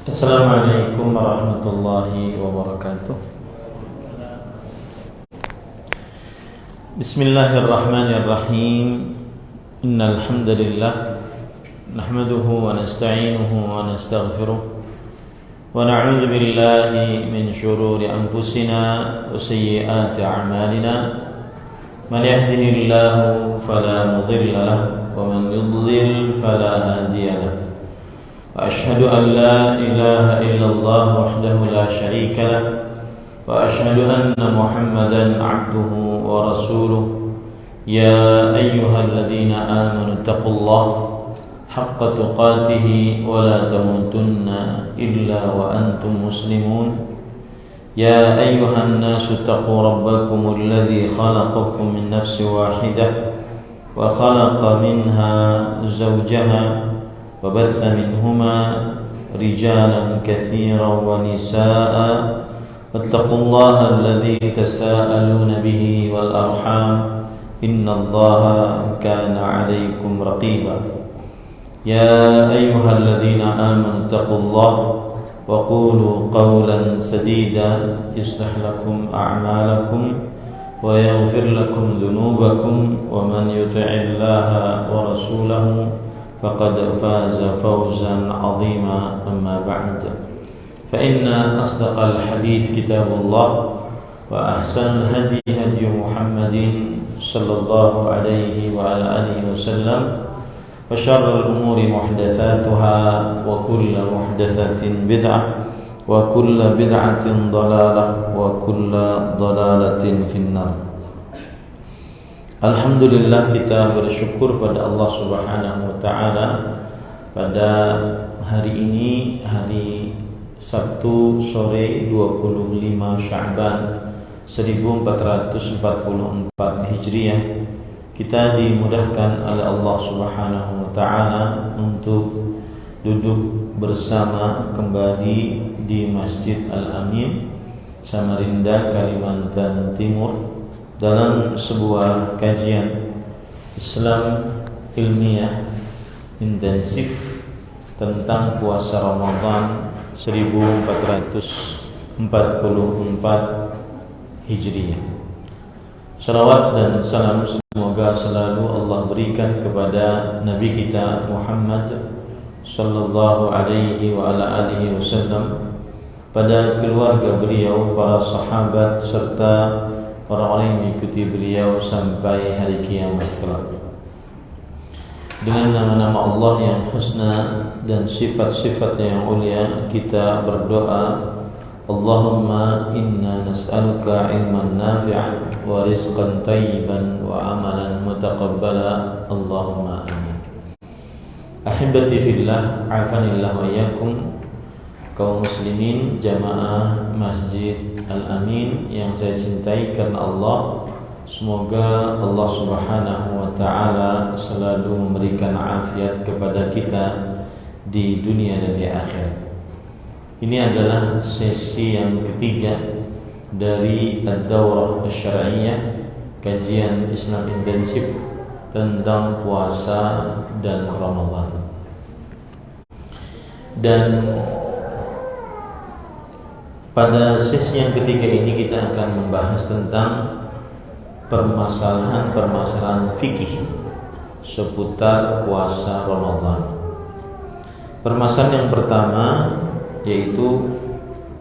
Assalamualaikum warahmatullahi wabarakatuh. Bismillahirrahmanirrahim. Innal hamdalillah nahmaduhu wa nasta'inuhu wa nastaghfiruh wa na'udzu billahi min shururi anfusina wa sayyiati a'malina. Man yahdihillahu fala mudilla lahu wa man yudlil fala hadiya lahu. وأشهد أن لا إله إلا الله وحده لا شريك له وأشهد أن محمدا عبده ورسوله يا أيها الذين آمنوا اتقوا الله حق تقاته ولا تموتن إلا وأنتم مسلمون يا أيها الناس اتقوا ربكم الذي خلقكم من نفس واحدة وخلق منها زوجها وبث منهما رجالا كثيرا ونساء واتقوا الله الذي تساءلون به والأرحام إن الله كان عليكم رقيبا يا أيها الذين آمنوا اتقوا الله وقولوا قولا سديدا يصلح لكم أعمالكم ويغفر لكم ذنوبكم ومن يطع الله ورسوله فقد فاز فوزا عظيما. أما بعد فإن أصدق الحديث كتاب الله وأحسن الهدي هدي محمد صلى الله عليه وعلى آله وسلم وشر الأمور محدثاتها وكل محدثة بدعة وكل بدعة ضلالة وكل ضلالة في النار. Alhamdulillah, kita bersyukur pada Allah Subhanahu wa taala pada hari ini, hari Sabtu sore 25 Sya'ban 1444 Hijriah. Kita dimudahkan oleh Allah Subhanahu wa taala untuk duduk bersama kembali di Masjid Al-Amin, Samarinda, Kalimantan Timur, dalam sebuah kajian Islam ilmiah intensif tentang puasa Ramadan 1444 Hijriah. Salawat dan salam semoga selalu Allah berikan kepada Nabi kita Muhammad sallallahu alaihi wa ala alihi wasallam, pada keluarga beliau, para sahabat, serta orang-orang yang mengikuti beliau sampai hari kiamat kelak. Dengan nama-nama Allah yang husna dan sifat-sifatnya yang mulia, kita berdoa, Allahumma inna nas'aluka ilman nafi'an wa rizqan tayyiban wa amalan mutaqabbala. Allahumma amin. Ahibati fillah, afanillah wa iyyakum, kaum muslimin jamaah Masjid Al-Amin yang saya cintai karena Allah. Semoga Allah Subhanahu wa taala selalu memberikan afiat kepada kita di dunia dan di akhirat. Ini adalah sesi yang ketiga dari Ad-Daurah Asy-Syar'iyyah, kajian Islam intensif tentang puasa dan Ramadan. Dan pada sesi yang ketiga ini kita akan membahas tentang permasalahan fikih seputar puasa Ramadan. Permasalahan yang pertama yaitu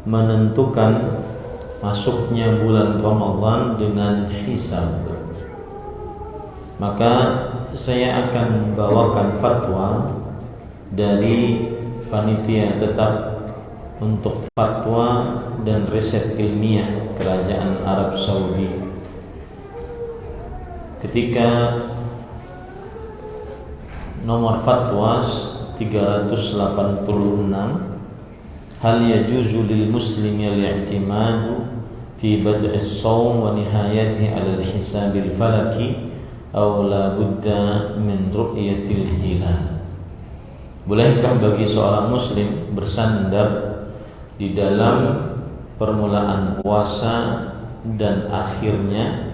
menentukan masuknya bulan Ramadan dengan hisab. Maka saya akan membawakan fatwa dari panitia tetap untuk fatwa dan riset ilmiah Kerajaan Arab Saudi ketika nomor fatwa 386, hal yajuzu lil muslimi al-i'timadu fi bad'i as-shawm wa nihayatihi 'ala al-hisab al-falaki aw la budda min ru'yatil hilal. Bolehkah bagi seorang muslim bersandar di dalam permulaan puasa dan akhirnya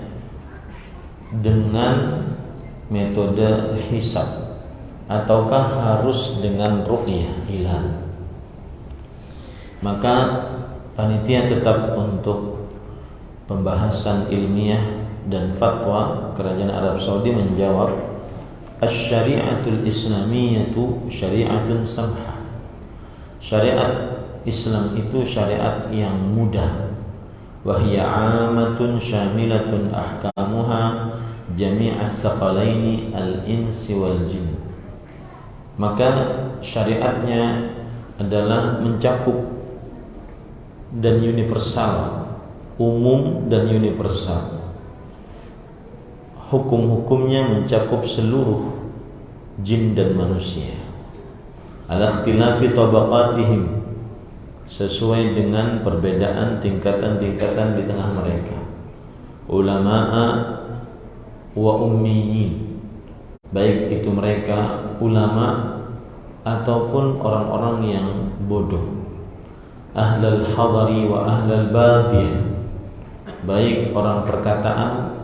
dengan metode hisab ataukah harus dengan ru'yah hilal? Maka panitia tetap untuk pembahasan ilmiah dan fatwa Kerajaan Arab Saudi menjawab, asy-syari'atul islamiyatu syari'atun samhah. Syariat Islam itu syariat yang mudah. Wa hiya 'amatun syamilatun ahkamuha jami'ats tsaqalaini al-insi wal jin. Maka syariatnya adalah mencakup dan universal, umum dan universal. Hukum-hukumnya mencakup seluruh jin dan manusia. Ala ikhtilafi tabaqatihim, sesuai dengan perbedaan tingkatan-tingkatan di tengah mereka. Ulama'a wa ummiyin, baik itu mereka ulama ataupun orang-orang yang bodoh. Ahlal hadari wa ahlal badiyah, baik orang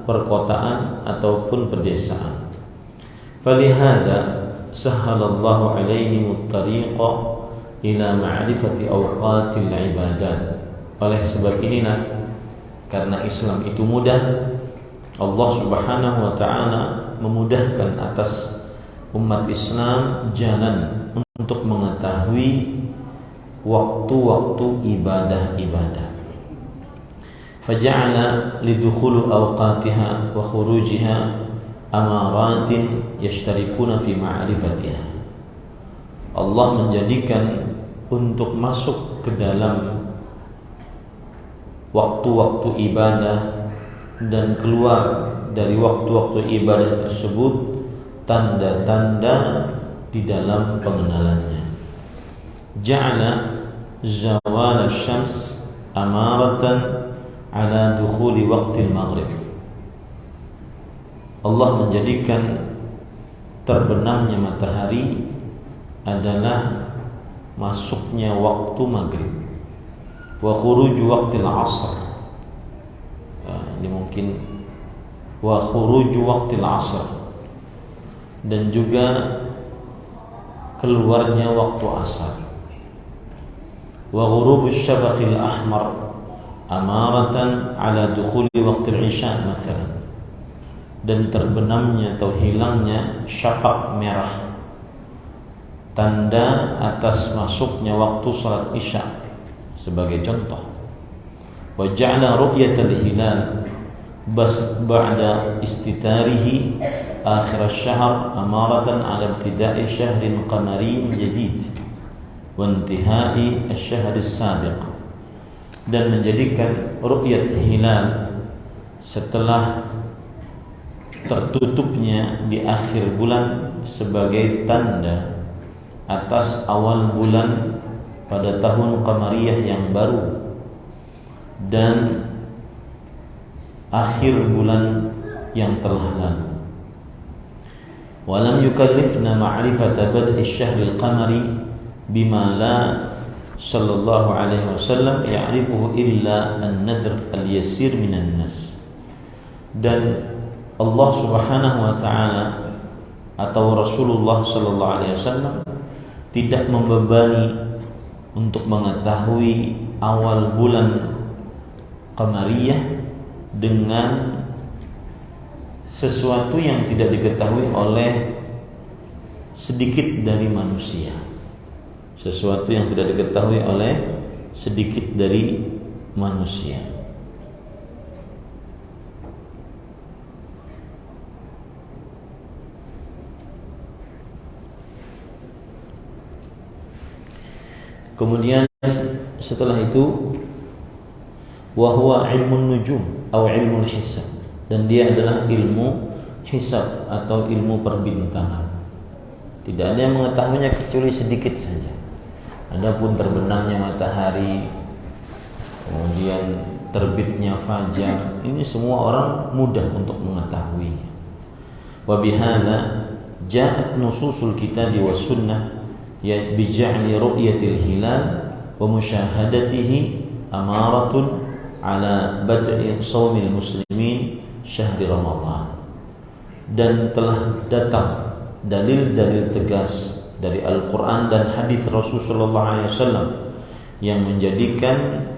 perkotaan ataupun pedesaan. Falihada sahhalallahu alaihim at-tariqa ila ma'rifati awqatil ibadat. Oleh sebab inilah, karena Islam itu mudah, Allah Subhanahu wa taala memudahkan atas umat Islam jalan untuk mengetahui waktu-waktu ibadah-ibadah. Faja'ala lidukhul awqatiha wa khurujiha amaratin yashtarikuna fi ma'rifatiha. Allah menjadikan untuk masuk ke dalam waktu-waktu ibadah dan keluar dari waktu-waktu ibadah tersebut tanda-tanda di dalam pengenalannya. Ja'ala zawal asy-syams amaratan ala dukhuli waqtil maghrib. Allah menjadikan terbenamnya matahari adalah masuknya waktu maghrib. Wa khuruju waqtil asr, ini mungkin wa khuruju waqtil asr, dan juga keluarnya waktu asar. Wa ghurubus syafaqil ahmar amaratan ala dukhuli waqtil isya mathalan, dan terbenamnya atau hilangnya syafaq merah, tanda atas masuknya waktu salat isya sebagai contoh. Wa ja'ala ru'yatal hilal ba'da istitarihi akhir asy-syahr amaratan ala ibtida'i syahrin qamariyin jadid wa intihai asy-syahr as-sabiq, dan menjadikan ru'yat hilal setelah tertutupnya di akhir bulan sebagai tanda atas awal bulan pada tahun qamariyah yang baru dan akhir bulan yang telah lalu. Walam yukallifna ma'rifata bad'i syahril qamari bima la sallallahu alaihi wasallam ya'rifuhu illa an-nadhr al-yasir minan nas. Dan Allah Subhanahu wa taala atau Rasulullah sallallahu alaihi wasallam tidak membebani untuk mengetahui awal bulan qamariyah dengan sesuatu yang tidak diketahui oleh sedikit dari manusia. Sesuatu yang tidak diketahui oleh sedikit dari manusia. Kemudian setelah itu wa huwa ilmun nujum atau ilmu hisab, dan dia adalah ilmu hisab atau ilmu perbintangan. Tidak ada yang mengetahuinya kecuali sedikit saja. Adapun terbenamnya matahari, kemudian terbitnya fajar, ini semua orang mudah untuk mengetahuinya. Wa bihadza ja'at nususul kitab was sunnah ya bij'ali ru'yatil hilal wa musyahadatihi amaratun ala bad'i shaumil muslimin syahri Ramadan. Dan telah datang dalil-dalil tegas dari Al-Quran dan hadis Rasulullah SAW yang menjadikan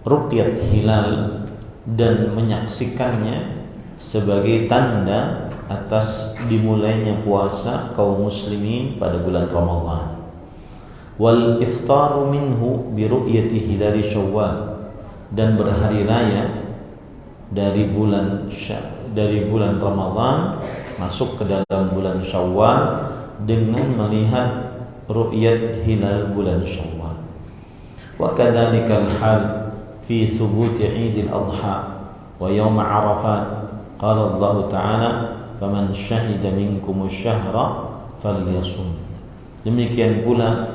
ruqyat hilal dan menyaksikannya sebagai tanda atas dimulainya puasa kaum muslimin pada bulan Ramadan. Wal iftaru minhu bi ru'yati hilal Syawal, dan berhari raya dari bulan Ramadan masuk ke dalam bulan Syawal dengan melihat ru'yat hilal bulan Syawal. Wa kadzalikal hal fi thubut Idul Adha wa yaum Arafat. Qala Allah Ta'ala, "Faman syahida minkum asy-syahra falyasum." Demikian pula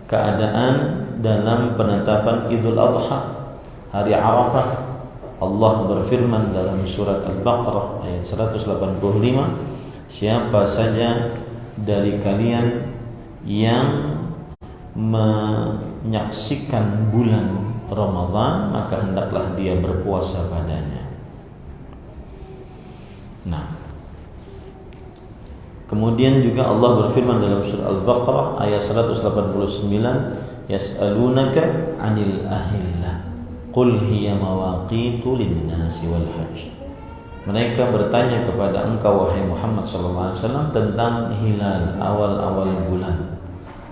keadaan dalam penetapan Idul Adha, hari Arafah. Allah berfirman dalam surat Al-Baqarah ayat 185, siapa saja dari kalian yang menyaksikan bulan Ramadan, maka hendaklah dia berpuasa padanya. Nah, kemudian juga Allah berfirman dalam surah Al-Baqarah ayat 189, yas'alunaka 'anil ahillah qul hiya mawaqitu lin-nasi wal hajj. Mereka bertanya kepada engkau wahai Muhammad sallallahu alaihi wasallam tentang hilal, awal-awal bulan.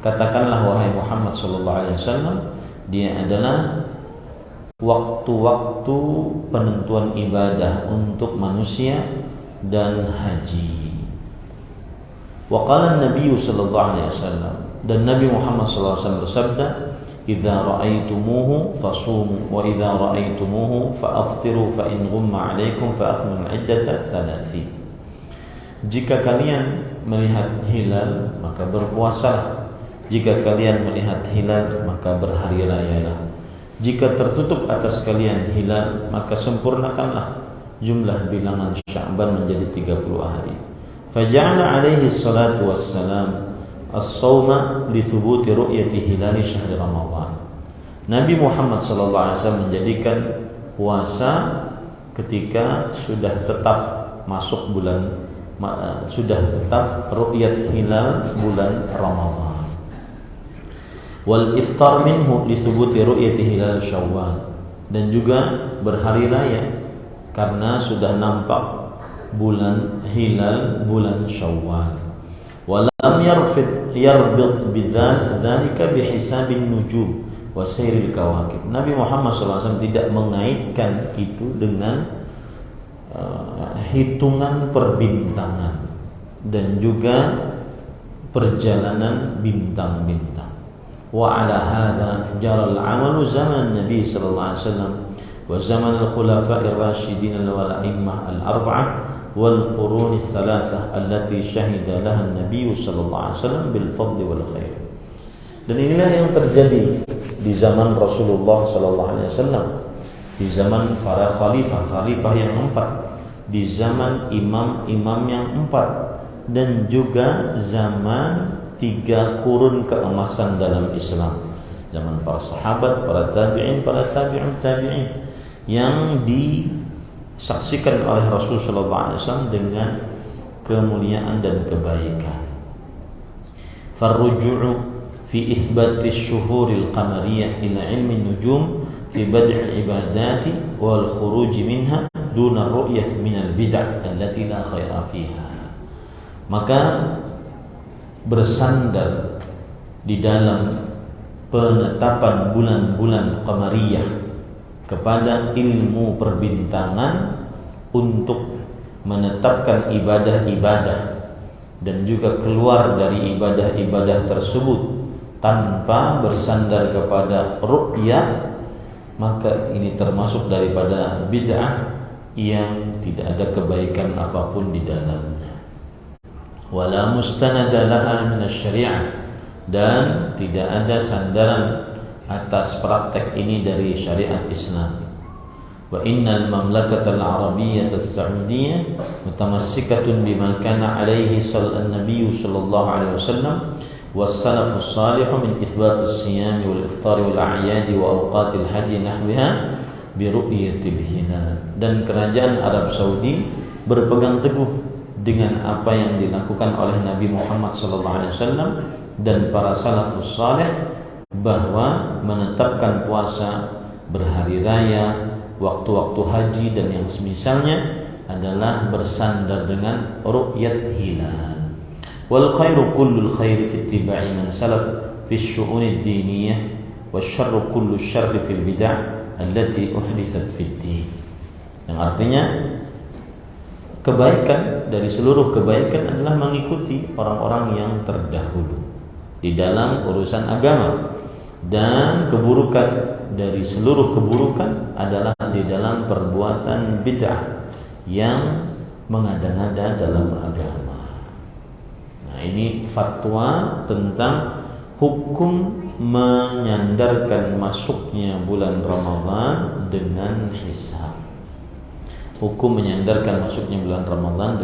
Katakanlah wahai Muhammad sallallahu alaihi wasallam, dia adalah waktu-waktu penentuan ibadah untuk manusia dan haji. Wa qala an-nabiy sallallahu alaihi wasallam, dan Nabi Muhammad sallallahu alaihi wasallam bersabda, "Idza ra'aitumuhu fasumu wa idza ra'aitumuhu fa'aftiru fa in ghumma 'alaikum fa akmilu 'iddata 30." Jika kalian melihat hilal, maka berpuasalah. Jika kalian melihat hilal, maka berhari rayalah. Jika tertutup atas kalian hilal, maka sempurnakanlah jumlah bilangan Sya'ban menjadi 30 hari. Faja'ala alaihi salatu wassalam as-sawma li thubuti ru'yati hilal syahr Ramadan. Nabi Muhammad sallallahu alaihi wasallam menjadikan puasa ketika sudah tetap masuk bulan, sudah tetap ru'yat hilal bulan Ramadan. Wal iftar minhu li thubuti ru'yati hilal Syawal, dan juga berhari raya karena sudah nampak bulan hilal bulan Syawal. Walam yarbit bidzalika bihisabin nujum wa sayril kawakib. Nabi Muhammad SAW tidak mengaitkan itu dengan hitungan perbintangan dan juga perjalanan bintang-bintang. Wa ala hadha jara al-amalu zaman Nabi sallallahu alaihi wasallam wa zaman al-khulafa'ir rasyidin wal a'immah al-arba'ah wal qurun ats-tsalatsah allati syahida laha an-nabiy sallallahu alaihi wasallam bil fadl wal khair. Dan inilah yang terjadi di zaman Rasulullah sallallahu alaihi wasallam, di zaman para khalifah yang 4, di zaman imam-imam yang 4, dan juga zaman 3 kurun keemasan dalam Islam, zaman para sahabat, para tabi'in, para tabi'un tabi'in, yang disaksikan oleh Rasulullah SAW dengan kemuliaan dan kebaikan. Farruju'u fi itsbati asy-syuhuril qamariyah ila ilmi nujum fi bad'il ibadati wal khuruj minha duna ru'yah minal bid'ah allati la khaira fiha. Maka bersandar di dalam penetapan bulan-bulan qamariyah kepada ilmu perbintangan untuk menetapkan ibadah-ibadah dan juga keluar dari ibadah-ibadah tersebut tanpa bersandar kepada ru'yah, maka ini termasuk daripada bid'ah yang tidak ada kebaikan apapun di dalamnya. Wala mustanada laha min asy-syari'ah, dan tidak ada sandaran atas praktek ini dari syariat Islam. Wa innal mamlakata al-arabiyyah as-sa'udiyyah mutamassikatun bima kana alaihi an-nabiy sallallahu alaihi wasallam was-salaf as-salih min itsbat as-siyam wal iftar wal a'yad wa awqat al-hajj nahwaha bi ru'yatil hilal. Dan kerajaan Arab Saudi berpegang teguh dengan apa yang dilakukan oleh Nabi Muhammad SAW dan para salafus saleh bahwa menetapkan puasa, berhari raya, waktu-waktu haji dan yang semisalnya adalah bersandar dengan ru'yat hilal. Wal khairu kullul khairi fi ittiba'i man salaf fi syu'unid diniyah wa syarru kullu syarri fil bid'ah allati uhdithat fid din. Yang artinya kebaikan dari seluruh kebaikan adalah mengikuti orang-orang yang terdahulu di dalam urusan agama, dan keburukan dari seluruh keburukan adalah di dalam perbuatan bid'ah yang mengada-ngada dalam agama. Nah, ini fatwa tentang hukum menyandarkan masuknya bulan Ramadan dengan hisab. Hukum menyandarkan masuknya bulan Ramadan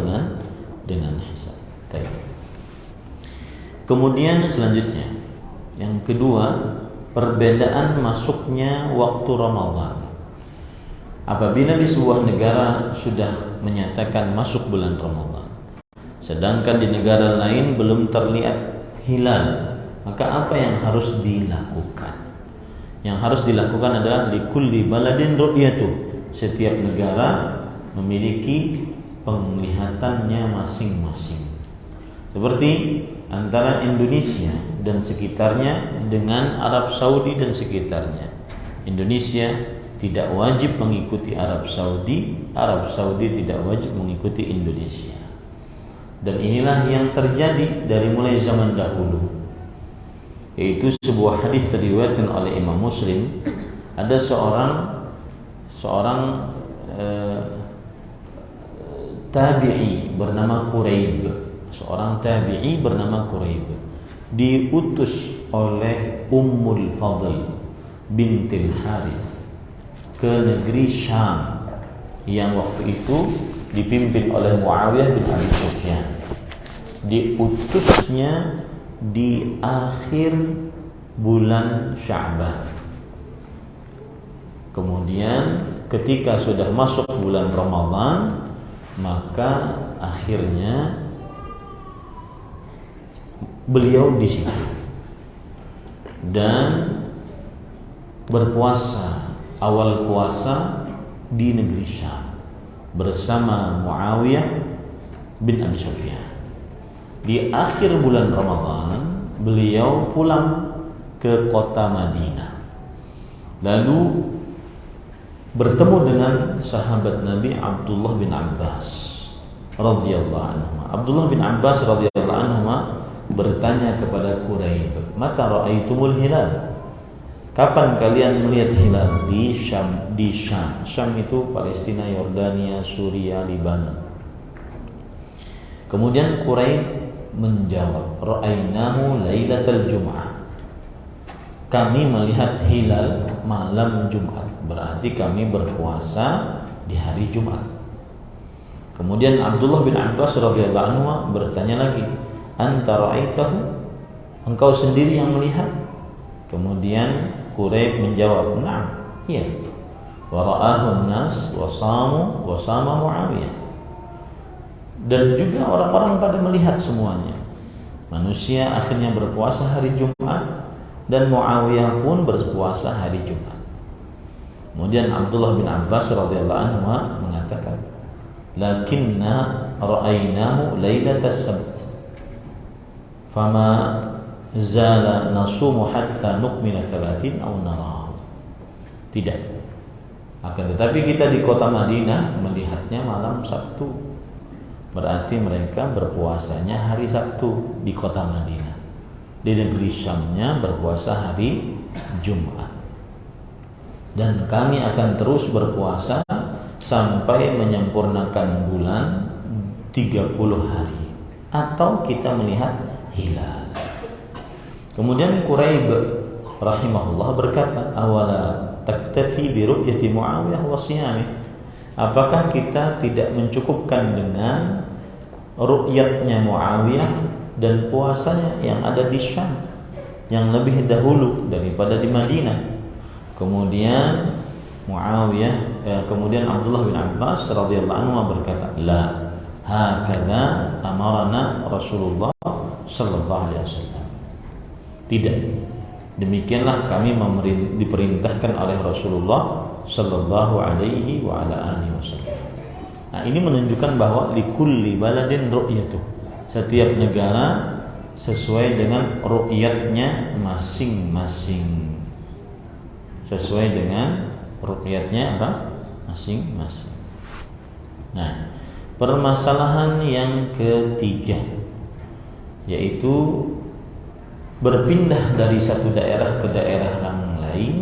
dengan hisab. Kemudian selanjutnya, yang kedua, perbedaan masuknya waktu Ramadan. Apabila di sebuah negara sudah menyatakan masuk bulan Ramadan, sedangkan di negara lain belum terlihat hilal, maka apa yang harus dilakukan? Yang harus dilakukan adalah likulli baladin ru'yatu. Setiap negara memiliki penglihatannya masing-masing. Seperti antara Indonesia dan sekitarnya dengan Arab Saudi dan sekitarnya. Indonesia tidak wajib mengikuti Arab Saudi, Arab Saudi tidak wajib mengikuti Indonesia. Dan inilah yang terjadi dari mulai zaman dahulu. Yaitu sebuah hadis diriwayatkan oleh Imam Muslim, ada seorang tabi'i bernama Quraib. Seorang tabi'i bernama Quraib diutus oleh Ummul Fadl bintil Harith ke negeri Syam yang waktu itu dipimpin oleh Muawiyah bin Abi Sufyan. Diutusnya di akhir bulan Sya'ban. Kemudian ketika sudah masuk bulan Ramadan, maka akhirnya beliau di situ dan berpuasa, awal puasa di negeri Syam bersama Muawiyah bin Abi Sufyan. Di akhir bulan Ramadan beliau pulang ke kota Madinah, lalu bertemu dengan sahabat Nabi Abdullah bin Abbas radhiyallahu anhu. Abdullah bin Abbas radhiyallahu anhu bertanya kepada Quraib, "Mata ra'aitumul hilal?" Kapan kalian melihat hilal? Di Syam. Di Syam. Syam itu Palestina, Yordania, Suria, Libanon. Kemudian Quraib menjawab, "Ra'ainahu lailatal Jum'ah." Kami melihat hilal malam Jumat. Berarti kami berpuasa di hari Jumat. Kemudian Abdullah bin Abbas radhiyallahu anhu bertanya lagi, "Anta ra'aitahu?" Engkau sendiri yang melihat? Kemudian Quraib menjawab, "Na'am, iya." Wa ra'ahu an-nas wa sama Muawiyah. Dan juga orang-orang pada melihat semuanya. Manusia akhirnya berpuasa hari Jumat dan Muawiyah pun berpuasa hari Jumat. Kemudian Abdullah bin Abbas radhiyallahu anhu mengatakan, "Lakinna ra'ainahu lailatas sabt. Fama zala nasumu hatta nukmila 30 aw nara." Tidak. Akan tetapi kita di kota Madinah melihatnya malam Sabtu. Berarti mereka berpuasanya hari Sabtu di kota Madinah. Di negeri Syamnya berpuasa hari Jumat. Dan kami akan terus berpuasa sampai menyempurnakan bulan 30 hari atau kita melihat hilal. Kemudian Quraib rahimahullah berkata, "Awala taktafi bi ru'yati Muawiyah wa siyamih?" Apakah kita tidak mencukupkan dengan ru'yatnya Muawiyah dan puasanya yang ada di Syam yang lebih dahulu daripada di Madinah? Kemudian kemudian Abdullah bin Abbas radhiyallahu anhu berkata, "La, hakadha amarana Rasulullah sallallahu alaihi wasallam." Tidak. Demikianlah kami diperintahkan oleh Rasulullah sallallahu alaihi wa ala alihi wasallam. Nah, ini menunjukkan bahwa likulli baladin ru'yatuh. Setiap negara sesuai dengan ru'yatnya masing-masing. Sesuai dengan ru'yatnya apa? Masing-masing. Nah, permasalahan yang ketiga yaitu berpindah dari satu daerah ke daerah yang lain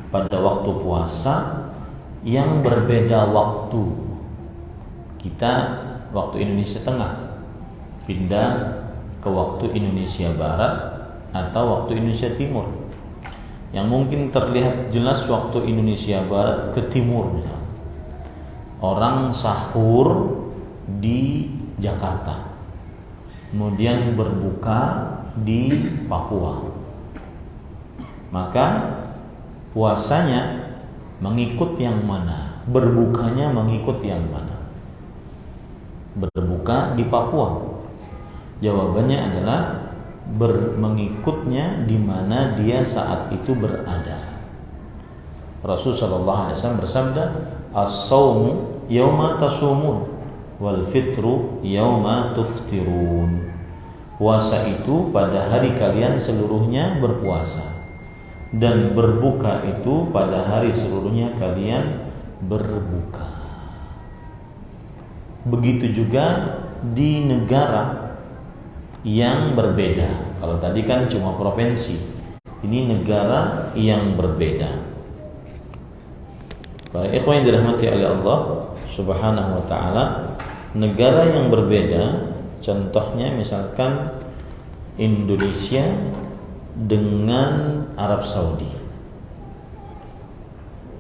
pada waktu puasa yang berbeda waktu. Kita waktu Indonesia Tengah pindah ke waktu Indonesia Barat atau waktu Indonesia Timur. Yang mungkin terlihat jelas waktu Indonesia Barat ke timur misalnya. Orang sahur di Jakarta, kemudian berbuka di Papua, maka puasanya mengikut yang mana, berbukanya mengikut yang mana? Berbuka di Papua. Jawabannya adalah mengikutnya di mana dia saat itu berada. Rasulullah sallallahu alaihi wasallam bersabda, "As-shaumu yauma tasumun wal fitru yauma tuftirun." Puasa itu pada hari kalian seluruhnya berpuasa, dan berbuka itu pada hari seluruhnya kalian berbuka. Begitu juga di negara yang berbeda. Kalau tadi kan cuma provinsi, ini negara yang berbeda. Para ikhwan yang dirahmati oleh Allah Subhanahu wa taala, negara yang berbeda, contohnya misalkan Indonesia dengan Arab Saudi,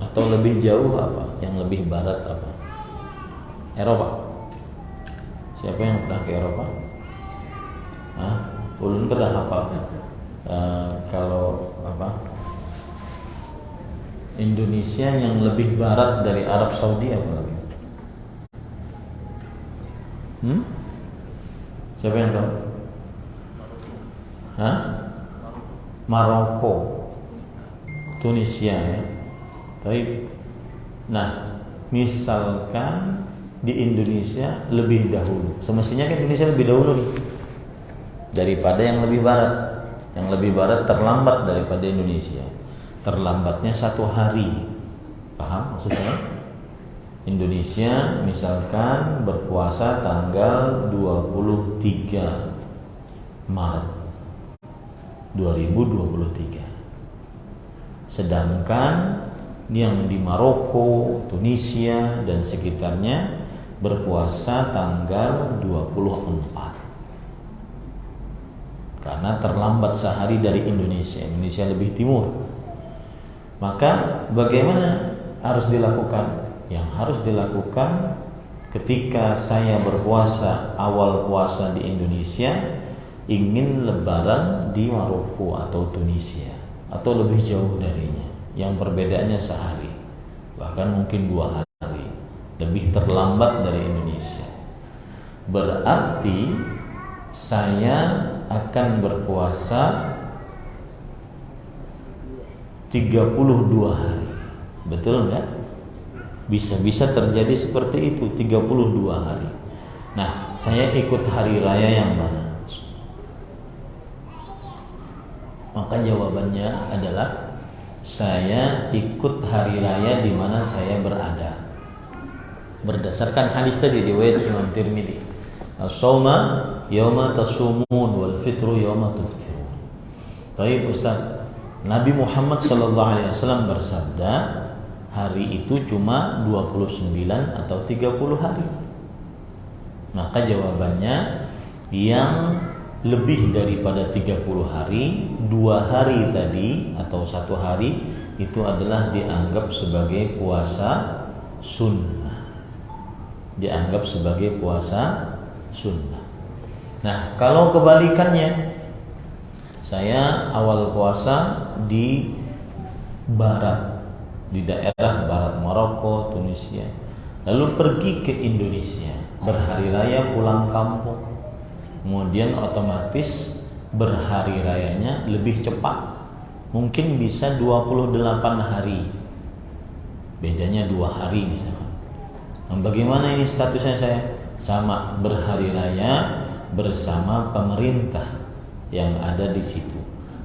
atau lebih jauh apa? Yang lebih barat apa? Eropa. Siapa yang pernah ke Eropa? Ulun pernah hafal. Kalau apa? Indonesia yang lebih barat dari Arab Saudi apa lagi? Siapa yang tahu? Maroko, Tunisia ya. Tapi, nah, misalkan di Indonesia lebih dahulu. Semestinya kan Indonesia lebih dahulu nih daripada yang lebih barat. Yang lebih barat terlambat daripada Indonesia. Terlambatnya 1 hari. Paham maksudnya? Indonesia misalkan berpuasa tanggal 23 Maret 2023. Sedangkan yang di Maroko, Tunisia dan sekitarnya berpuasa tanggal 24. Karena terlambat sehari dari Indonesia. Indonesia lebih timur. Maka bagaimana harus dilakukan? Yang harus dilakukan ketika saya berpuasa, awal puasa di Indonesia, ingin lebaran di Maroko atau Tunisia, atau lebih jauh darinya, yang perbedaannya sehari, bahkan mungkin 2 hari, lebih terlambat dari Indonesia. Berarti saya akan berpuasa 32 hari. Betul enggak? Bisa-bisa terjadi seperti itu, 32 hari. Nah, saya ikut hari raya yang mana? Maka jawabannya adalah saya ikut hari raya di mana saya berada. Berdasarkan hadis tadi riwayat Imam Tirmidzi. As-shauma yauma tasumun wal fitru yauma tuftirun. Baik Ustaz, Nabi Muhammad sallallahu alaihi wasallam bersabda, hari itu cuma 29 atau 30 hari. Maka jawabannya yang lebih daripada 30 hari, 2 hari tadi atau 1 hari itu adalah dianggap sebagai puasa sunnah. Dianggap sebagai puasa sunnah. Nah, kalau kebalikannya, saya awal puasa di barat, di daerah barat Maroko, Tunisia, lalu pergi ke Indonesia, berhari raya pulang kampung, kemudian otomatis berhari rayanya lebih cepat mungkin bisa 28 hari. Bedanya 2 hari misalkan. Nah, bagaimana ini statusnya saya? Sama berhari raya bersama pemerintah yang ada di situ.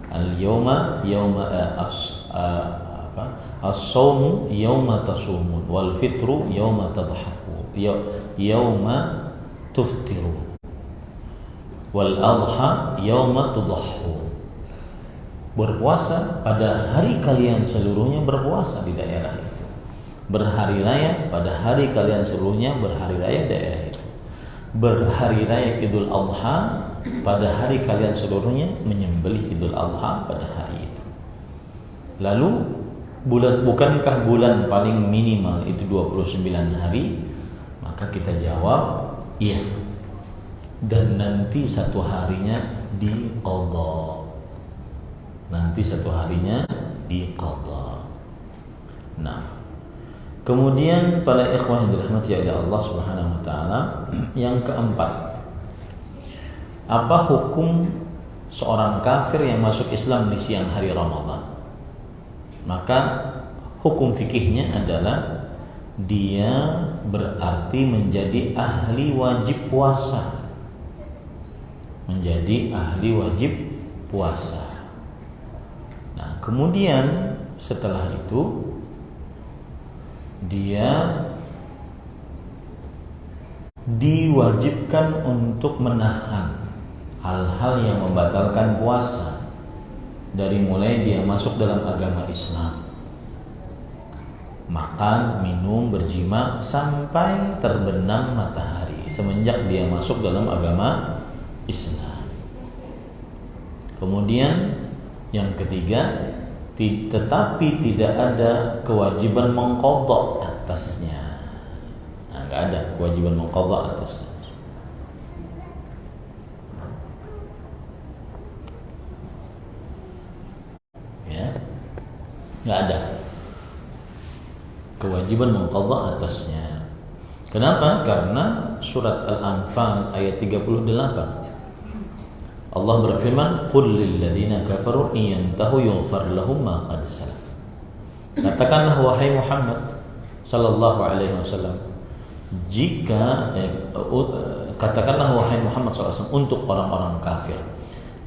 Al-yawma as-sawmu yawma tasumun wal fitru yawma tadhaku yawma tuftiru wal adha yawma tudahhu. Berpuasa pada hari kalian seluruhnya berpuasa di daerah itu. Berhari raya pada hari kalian seluruhnya berhari raya daerah itu. Berhari raya Idul Adha pada hari kalian seluruhnya menyembelih Idul Adha pada hari itu. Lalu bukankah bulan paling minimal itu 29 hari? Maka kita jawab iya. Dan nanti satu harinya diqadha. Nanti satu harinya diqadha. Nah, kemudian para ikhwan yang dirahmati oleh Allah Subhanahu wa taala, yang keempat, apa hukum seorang kafir yang masuk Islam di siang hari Ramadan? Maka hukum fikihnya adalah dia berarti menjadi ahli wajib puasa. Menjadi ahli wajib puasa. Nah, kemudian setelah itu dia diwajibkan untuk menahan hal-hal yang membatalkan puasa, dari mulai dia masuk dalam agama Islam, makan, minum, berjima sampai terbenam matahari semenjak dia masuk dalam agama Islam. Kemudian yang ketiga, tetapi tidak ada kewajiban mengqadha atasnya. Nah, nggak ada kewajiban mengqadha atasnya. Ya, nggak ada kewajiban mengqadha atasnya. Kenapa? Karena surat Al-Anfal ayat 38. Allah berfirman, "Qul lil ladzina kafaru in yantahu yughfar lahum ma qad salaf." Katakanlah wahai Muhammad sallallahu alaihi wasallam, katakanlah wahai Muhammad sallallahu alaihi wasallam untuk orang-orang kafir,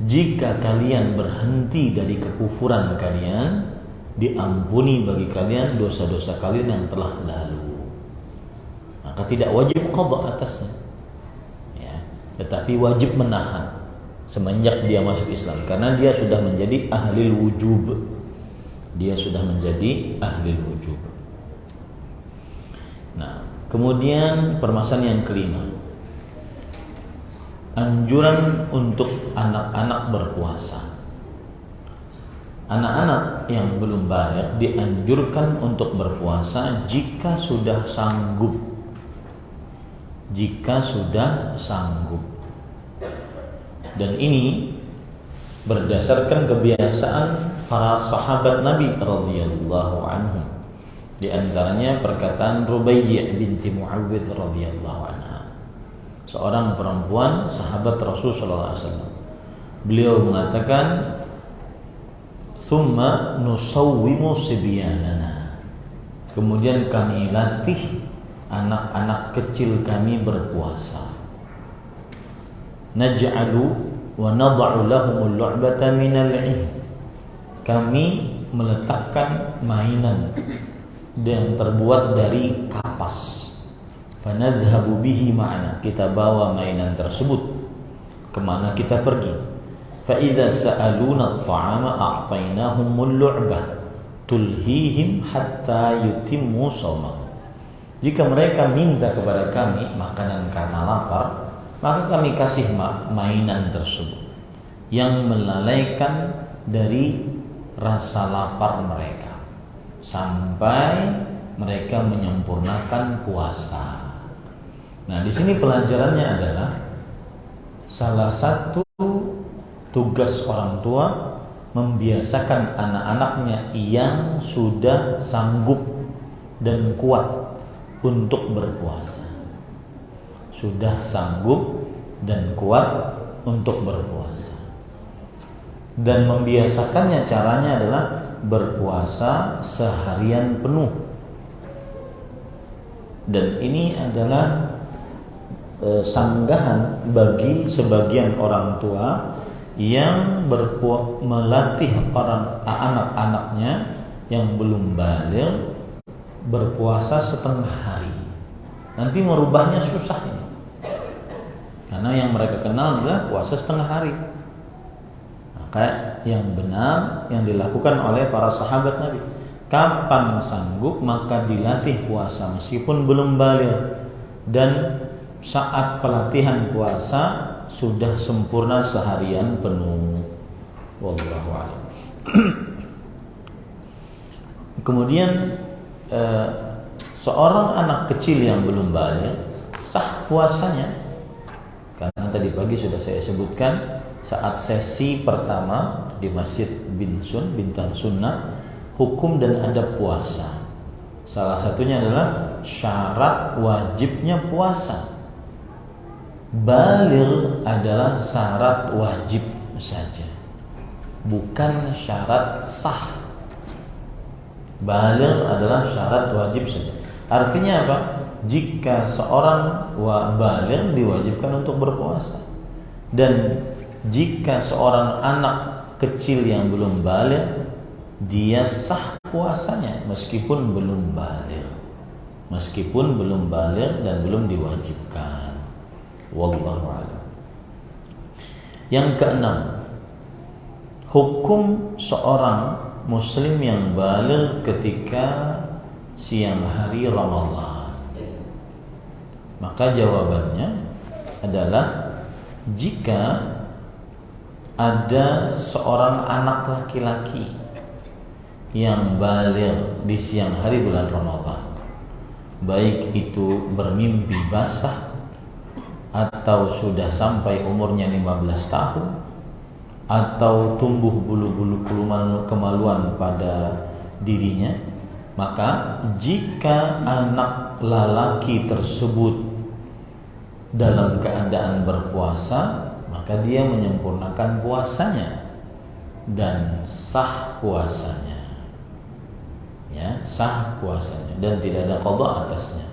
jika kalian berhenti dari kekufuran kalian, diampuni bagi kalian dosa-dosa kalian yang telah lalu. Maka tidak wajib qadha atasnya. Ya, tetapi wajib menahan semenjak dia masuk Islam, karena dia sudah menjadi ahli wujub. Dia sudah menjadi ahli wujub. Nah, kemudian permasalahan yang kelima, anjuran untuk anak-anak berpuasa. Anak-anak yang belum baligh dianjurkan untuk berpuasa jika sudah sanggup. Jika sudah sanggup. Dan ini berdasarkan kebiasaan para sahabat Nabi radhiyallahu anhum. Di antaranya perkataan Rubaiyah binti Muawwidh radhiyallahu anha, seorang perempuan sahabat Rasul sallallahu alaihi wasallam. Beliau mengatakan, "Tsumma nusawwimu sibyanana." Kemudian kami latih anak-anak kecil kami berpuasa. Naj'alu wa nad'u lahumul lu'bata minal 'ilm. Kami meletakkan mainan yang terbuat dari kapas. Fanadhhabu bihi ma'ana. Kita bawa mainan tersebut kemana kita pergi. Fa idza sa'aluna at-ta'ama a'tainahumul lu'bah tulhihim hatta yutimmu shaumahum. Jika mereka minta kepada kami makanan karena lapar, maka kami kasih mainan tersebut yang melalaikan dari rasa lapar mereka sampai mereka menyempurnakan puasa. Nah, di sini pelajarannya adalah salah satu tugas orang tua membiasakan anak-anaknya yang sudah sanggup dan kuat untuk berpuasa. Sudah sanggup dan kuat untuk berpuasa. dan membiasakannya caranya adalah berpuasa seharian penuh. Dan ini adalah sanggahan bagi sebagian orang tua yang melatih anak-anaknya yang belum baligh berpuasa setengah hari. Nanti merubahnya susah ini. Karena yang mereka kenal adalah puasa setengah hari. Maka yang benar yang dilakukan oleh para sahabat Nabi, kapan sanggup maka dilatih puasa meskipun belum baligh, dan saat pelatihan puasa sudah sempurna seharian penuh. Wallahu a'lam. Kemudian seorang anak kecil yang belum baligh sah puasanya, karena tadi pagi sudah saya sebutkan saat sesi pertama di Masjid Bintang Sunnah, hukum dan adab puasa. Salah satunya adalah syarat wajibnya puasa. Baligh adalah syarat wajib saja, bukan syarat sah. Baligh adalah syarat wajib saja. Artinya apa? Jika seorang baligh diwajibkan untuk berpuasa, dan jika seorang anak kecil yang belum baligh, dia sah puasanya meskipun belum baligh, dan belum diwajibkan. Wallahu a'lam. Yang keenam, hukum seorang muslim yang baligh ketika siang hari Ramadan. Maka jawabannya adalah jika ada seorang anak laki-laki yang baligh di siang hari bulan Ramadan, baik itu bermimpi basah atau sudah sampai umurnya 15 tahun, atau tumbuh bulu-bulu kemaluan pada dirinya, maka jika anak lelaki tersebut dalam keadaan berpuasa, maka dia menyempurnakan puasanya dan sah puasanya. Ya, sah puasanya dan tidak ada qada atasnya.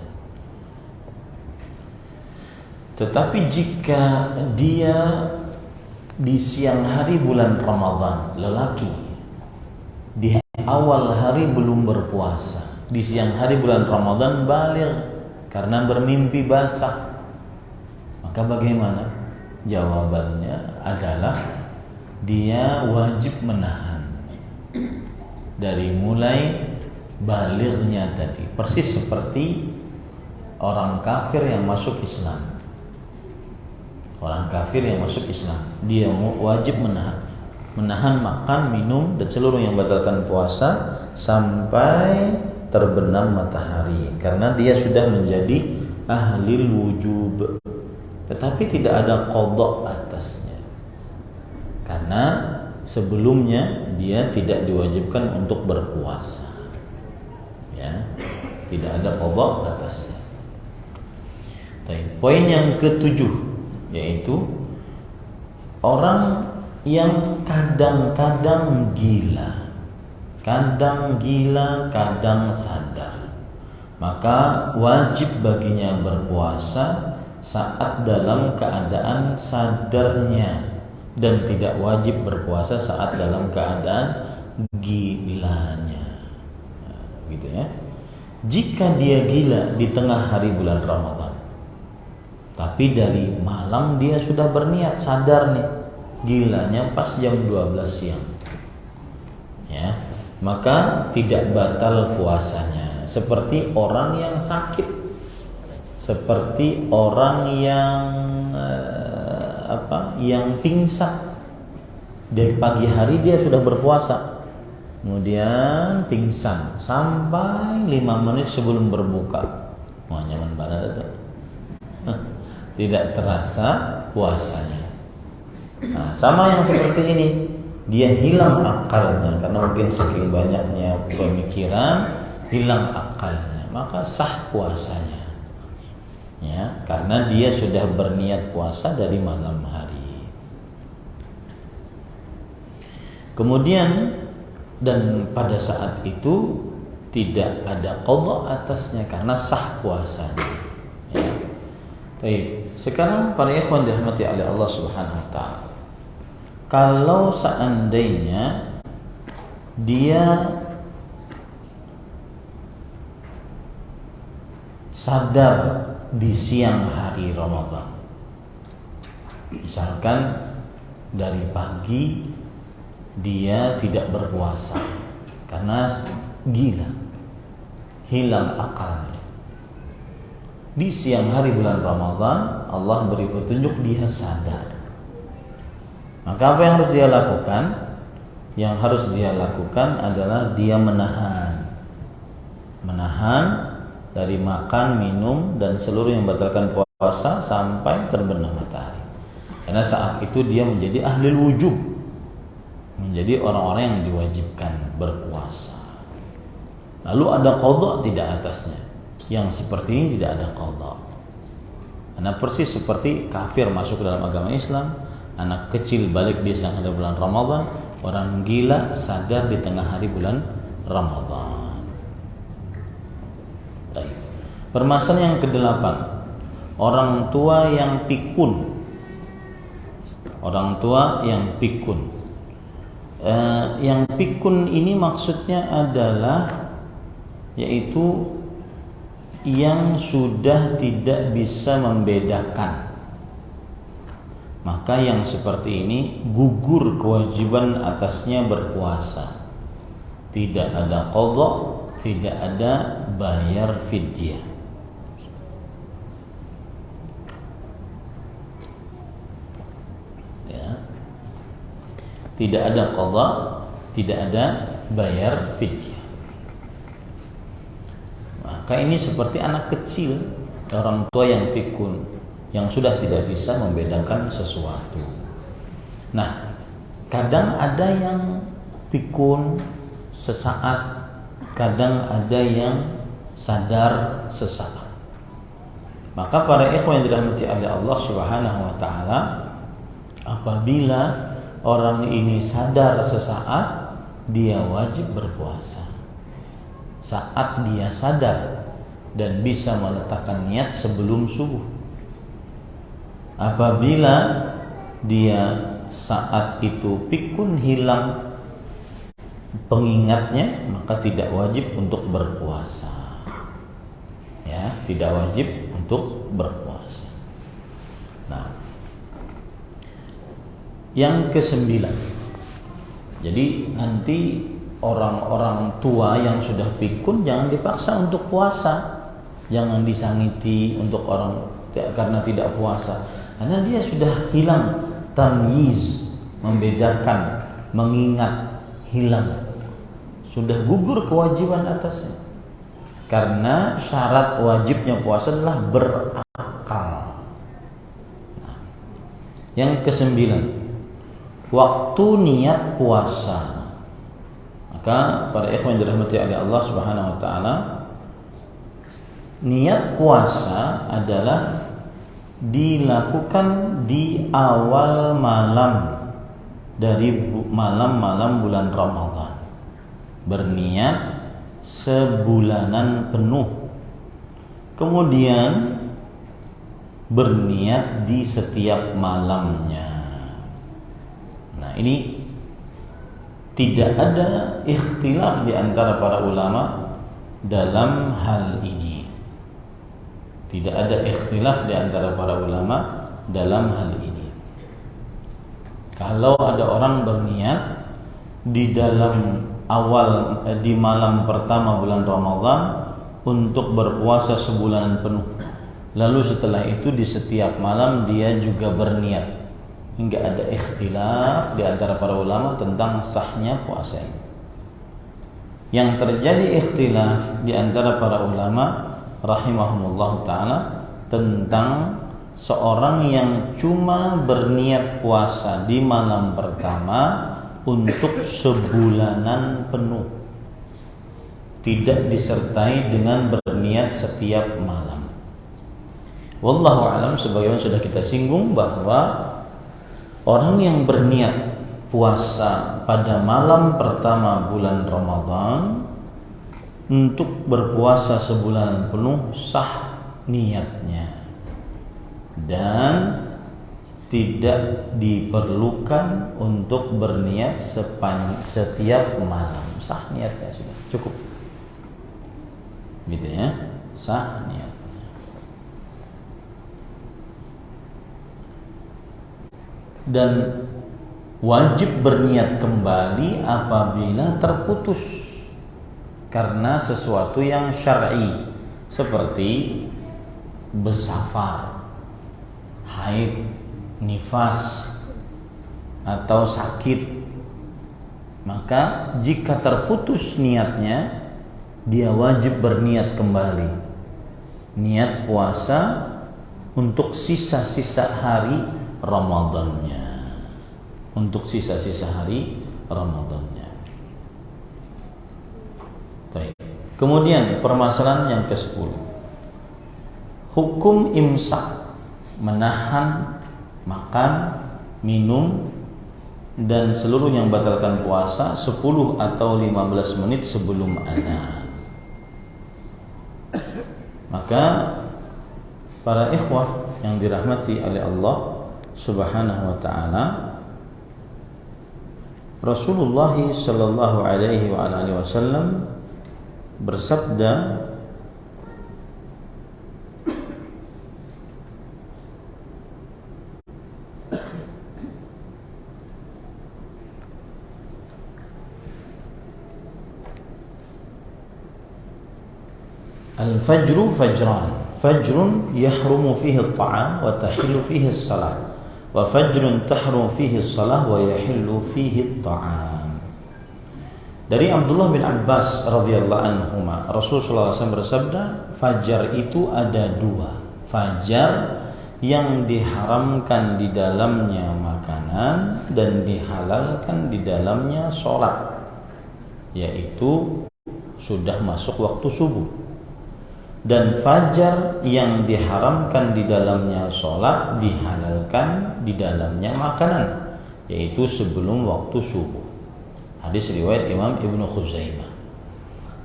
Tetapi jika dia di siang hari bulan Ramadan, lelaki di awal hari belum berpuasa, di siang hari bulan Ramadan baligh karena bermimpi basah, maka bagaimana? Jawabannya adalah dia wajib menahan dari mulai balighnya tadi, persis seperti orang kafir yang masuk Islam. Orang kafir yang masuk Islam, dia wajib menahan makan, minum, dan seluruh yang membatalkan puasa sampai terbenam matahari, karena dia sudah menjadi ahlil wujub. Tetapi tidak ada qada atasnya, karena sebelumnya dia tidak diwajibkan untuk berpuasa. Ya, tidak ada qada atasnya. Poin yang ketujuh, yaitu orang yang kadang-kadang gila, kadang sadar, maka wajib baginya berpuasa saat dalam keadaan sadarnya, dan tidak wajib berpuasa saat dalam keadaan gilanya. Gitu ya. Jika dia gila di tengah hari bulan Ramadan, tapi dari malam dia sudah berniat, sadar nih gilanya pas jam 12 siang, ya, maka tidak batal puasanya. Seperti orang yang sakit, seperti orang yang yang pingsan. Dari pagi hari dia sudah berpuasa, kemudian pingsan sampai 5 menit sebelum berbuka. Wah, nyaman banget itu. Tidak terasa puasanya. Nah, sama yang seperti ini, dia hilang akalnya karena mungkin saking banyaknya pemikiran, hilang akalnya, maka sah puasanya. Ya, karena dia sudah berniat puasa dari malam hari. Kemudian dan pada saat itu tidak ada qadha atasnya karena sah puasanya. Ya. Baik, sekarang para ikhwan dirahmati oleh Allah Subhanahu wa taala. Kalau seandainya dia sadar di siang hari Ramadan, misalkan dari pagi dia tidak berpuasa karena gila, hilang akalnya. Di siang hari bulan Ramadan Allah beri petunjuk, dia sadar. Maka apa yang harus dia lakukan? Yang harus dia lakukan adalah dia menahan dari makan, minum dan seluruh yang membatalkan puasa sampai terbenam matahari. Karena saat itu dia menjadi ahli wujub, menjadi orang-orang yang diwajibkan berpuasa. Lalu ada qadha tidak atasnya? Yang seperti ini tidak ada qadha. Karena persis seperti kafir masuk ke dalam agama Islam, anak kecil balik di siang hari bulan Ramadan, orang gila sadar di tengah hari bulan Ramadan. Permasalahan yang ke-8, orang tua yang pikun. Orang tua yang pikun. Yang pikun ini maksudnya adalah yaitu yang sudah tidak bisa membedakan. Maka yang seperti ini gugur kewajiban atasnya berpuasa. Tidak ada qadha, tidak ada bayar fidyah. Tidak ada qadha, tidak ada bayar fidyah. Maka ini seperti anak kecil, orang tua yang pikun, yang sudah tidak bisa membedakan sesuatu. Nah, kadang ada yang pikun sesaat, kadang ada yang sadar sesaat. Maka para ikhwan yang dirahmati oleh Allah Subhanahu wa taala, apabila orang ini sadar sesaat, dia wajib berpuasa. Saat dia sadar dan bisa meletakkan niat sebelum subuh. Apabila dia saat itu pikun, hilang pengingatnya, maka tidak wajib untuk berpuasa. Ya, tidak wajib untuk berpuasa. Nah, yang ke-9, jadi nanti orang-orang tua yang sudah pikun jangan dipaksa untuk puasa, jangan disangiti untuk orang karena tidak puasa, karena dia sudah hilang tamyiz, membedakan, mengingat, hilang, sudah gugur kewajiban atasnya. Karena syarat wajibnya puasa adalah berakal. Nah, yang ke-9, waktu niat puasa. Maka para ikhwan yang dirahmati oleh Allah Subhanahu wa taala, niat puasa adalah dilakukan di awal malam dari malam-malam bulan Ramadan. Berniat sebulanan penuh. Kemudian berniat di setiap malamnya. Nah, ini tidak ada ikhtilaf di antara para ulama dalam hal ini. Tidak ada ikhtilaf di antara para ulama dalam hal ini. Kalau ada orang berniat di dalam di malam pertama bulan Ramadan untuk berpuasa sebulan penuh, lalu setelah itu di setiap malam dia juga berniat, hingga ada ikhtilaf di antara para ulama tentang sahnya puasa ini. Yang terjadi ikhtilaf di antara para ulama rahimahumullah ta'ala tentang seorang yang cuma berniat puasa di malam pertama untuk sebulanan penuh, tidak disertai dengan berniat setiap malam. Wallahu a'lam, sebagaimana sudah kita singgung bahwa orang yang berniat puasa pada malam pertama bulan Ramadan, untuk berpuasa sebulan penuh sah niatnya dan tidak diperlukan untuk berniat setiap malam. Sah niatnya, sudah cukup gitu ya, sah niatnya. Dan wajib berniat kembali apabila terputus karena sesuatu yang syar'i, seperti bersafar, haid, nifas, atau sakit. Maka jika terputus niatnya, dia wajib berniat kembali, niat puasa untuk sisa-sisa hari Ramadannya, untuk sisa-sisa hari Ramadannya. Baik. Kemudian permasalahan yang ke-10, hukum imsak, menahan makan, minum dan seluruh yang batalkan puasa 10 atau 15 menit sebelum adzan. Maka para ikhwah yang dirahmati oleh Allah Subhanahu wa taala, Rasulullah sallallahu alaihi wa alihi wasallam bersabda, al-fajru fajran, fajrun yahrumu fihi at-ta'am wa tahillu fihi as-salah, wa fajrun tahrumu fihi as-salah wa yahillu fihi at-ta'am. Dari Abdullah bin Abbas radhiyallahu anhuma, Rasulullah SAW bersabda, fajar itu ada dua. Fajar yang diharamkan di dalamnya makanan dan dihalalkan di dalamnya sholat, yaitu sudah masuk waktu subuh. Dan fajar yang diharamkan di dalamnya sholat, dihalalkan di dalamnya makanan, yaitu sebelum waktu subuh. Hadis riwayat Imam Ibnu Khuzaimah.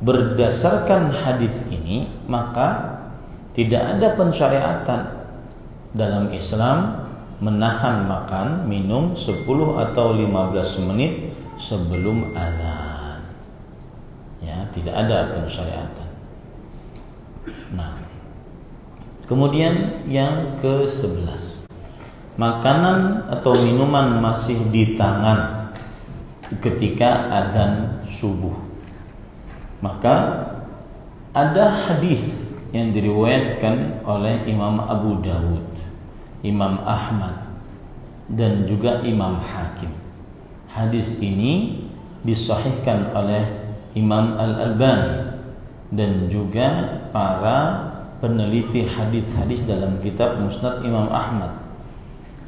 Berdasarkan hadis ini, maka tidak ada pensyariatan dalam Islam menahan makan minum 10 atau 15 menit sebelum adzan. Ya, tidak ada pensyariatan. Nah, kemudian yang ke-11, makanan atau minuman masih di tangan ketika adzan subuh. Maka ada hadis yang diriwayatkan oleh Imam Abu Dawud, Imam Ahmad, dan juga Imam Hakim. Hadis ini disahihkan oleh Imam Al-Albani dan juga para peneliti hadis-hadis dalam kitab Musnad Imam Ahmad.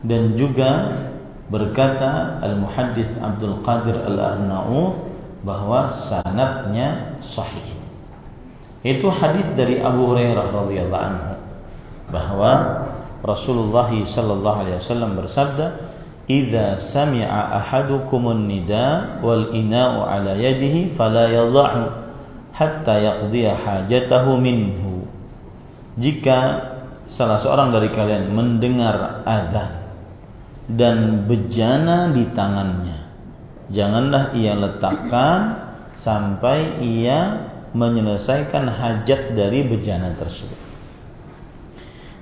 Dan juga berkata Al-Muhaddits Abdul Qadir Al-Arnaud bahwa sanadnya sahih. Itu hadis dari Abu Hurairah radhiyallahu anhu bahwa Rasulullah sallallahu alaihi wasallam bersabda, "Idza sami'a ahadukumun nida wal ina'u ala yadihi fala yadh'u hatta yaqdiya hajatahu minhu." Jika salah seorang dari kalian mendengar azan dan bejana di tangannya, janganlah ia letakkan sampai ia menyelesaikan hajat dari bejana tersebut.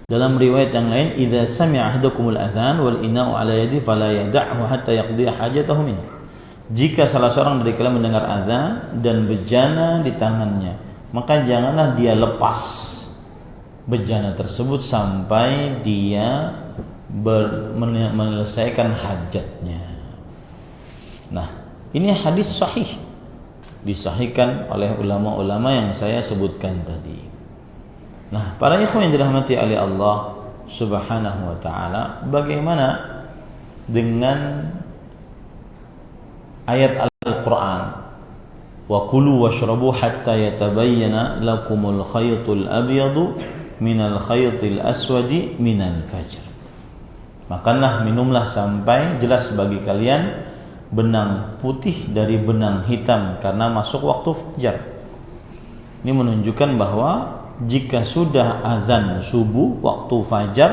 Dalam riwayat yang lain, idza sami'a ahadukumul adzan wal ina'u 'ala yadihi fala yad'hu hatta yaqdiya hajatahu minhu. Jika salah seorang dari kalian mendengar azan dan bejana di tangannya, maka janganlah dia lepas bejana tersebut sampai dia menyelesaikan hajatnya. Nah, ini hadis sahih, disahihkan oleh ulama-ulama yang saya sebutkan tadi. Nah, para ikhwan yang dirahmati oleh Allah Subhanahu wa taala, bagaimana dengan ayat Al-Qur'an, wa kulu washrabu hatta yatabayyana lakumul khaytul abyadu minal khaytil aswadi minal fajr. Makanlah, minumlah sampai jelas bagi kalian benang putih dari benang hitam karena masuk waktu fajar. Ini menunjukkan bahwa jika sudah azan subuh waktu fajar,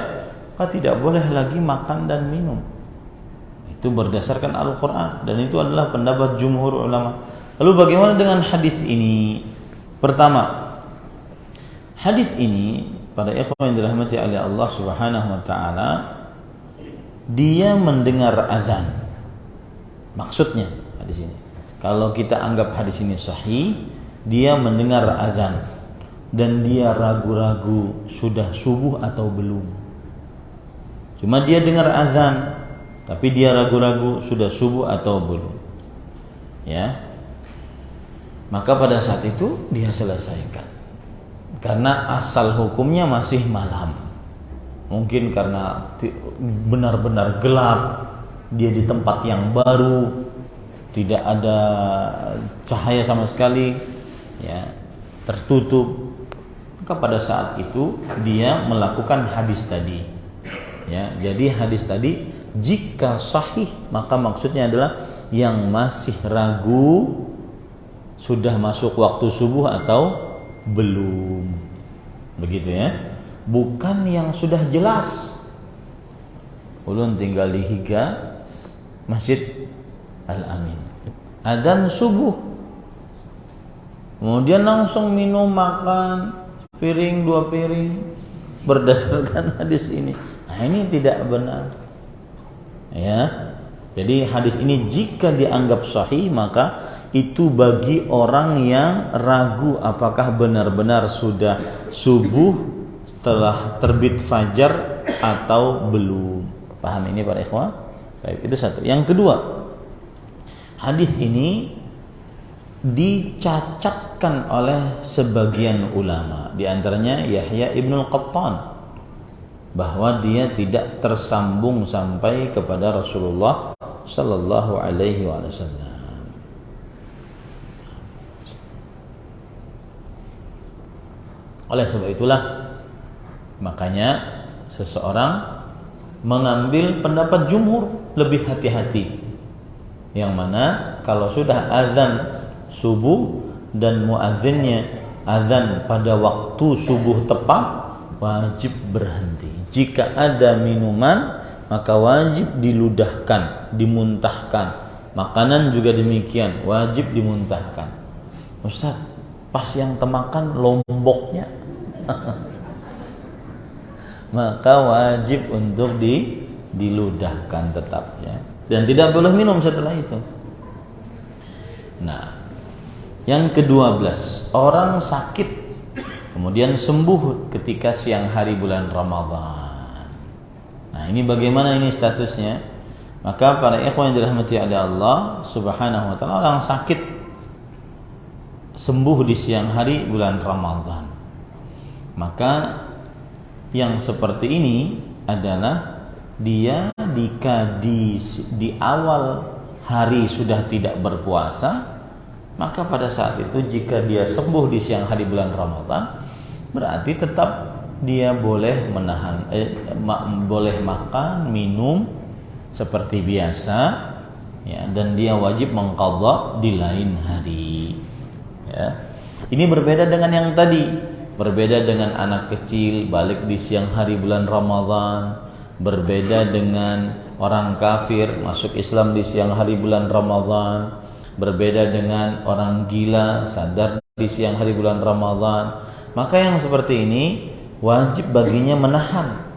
maka tidak boleh lagi makan dan minum. Itu berdasarkan Al-Quran, dan itu adalah pendapat jumhur ulama. Lalu bagaimana dengan hadis ini? Pertama, hadis ini pada ikhwan yang dirahmati oleh Allah Subhanahu wa taala, dia mendengar azan. Maksudnya hadis ini, kalau kita anggap hadis ini sahih, dia mendengar azan dan dia ragu-ragu sudah subuh atau belum. Cuma dia dengar azan, tapi dia ragu-ragu sudah subuh atau belum. Ya. Maka pada saat itu dia selesaikan. Karena asal hukumnya masih malam. Mungkin karena benar-benar gelap, dia di tempat yang baru, tidak ada cahaya sama sekali, ya, tertutup. Maka pada saat itu dia melakukan hadis tadi. Ya, jadi hadis tadi jika sahih, maka maksudnya adalah yang masih ragu sudah masuk waktu subuh atau belum. Begitu ya. Bukan yang sudah jelas. Ulun tinggal di Higa, Masjid Al-Amin. Adzan subuh. Kemudian langsung minum, makan piring 2 piring berdasarkan hadis ini. Nah, ini tidak benar. Ya. Jadi hadis ini jika dianggap sahih, maka itu bagi orang yang ragu apakah benar-benar sudah subuh telah terbit fajar atau belum. Paham ini para ikhwah? Baik, itu satu. Yang kedua, hadis ini dicacatkan oleh sebagian ulama, di antaranya Yahya Ibnul Qattan, bahwa dia tidak tersambung sampai kepada Rasulullah sallallahu alaihi wasallam. Oleh sebab itulah, makanya seseorang mengambil pendapat jumhur lebih hati-hati. Yang mana kalau sudah azan subuh dan muazzinnya azan pada waktu subuh tepat, wajib berhenti. Jika ada minuman, maka wajib diludahkan, dimuntahkan. Makanan juga demikian, wajib dimuntahkan. Ustaz, pas yang temakan lomboknya, maka wajib untuk diludahkan tetap, ya. Dan tidak boleh minum setelah itu. Nah, yang ke-12, orang sakit kemudian sembuh ketika siang hari bulan Ramadan. Nah, ini bagaimana ini statusnya? Maka para ikhwan yang dirahmati oleh Allah Subhanahu wa taala, orang sakit sembuh di siang hari bulan Ramadan, maka yang seperti ini adalah dia di awal hari sudah tidak berpuasa, maka pada saat itu jika dia sembuh di siang hari bulan Ramadan, berarti tetap dia boleh boleh makan, minum seperti biasa, ya, dan dia wajib mengqadha di lain hari. Ya. Ini berbeda dengan yang tadi, berbeda dengan anak kecil balik di siang hari bulan Ramadan, berbeda dengan orang kafir masuk Islam di siang hari bulan Ramadan, berbeda dengan orang gila sadar di siang hari bulan Ramadan. Maka yang seperti ini wajib baginya menahan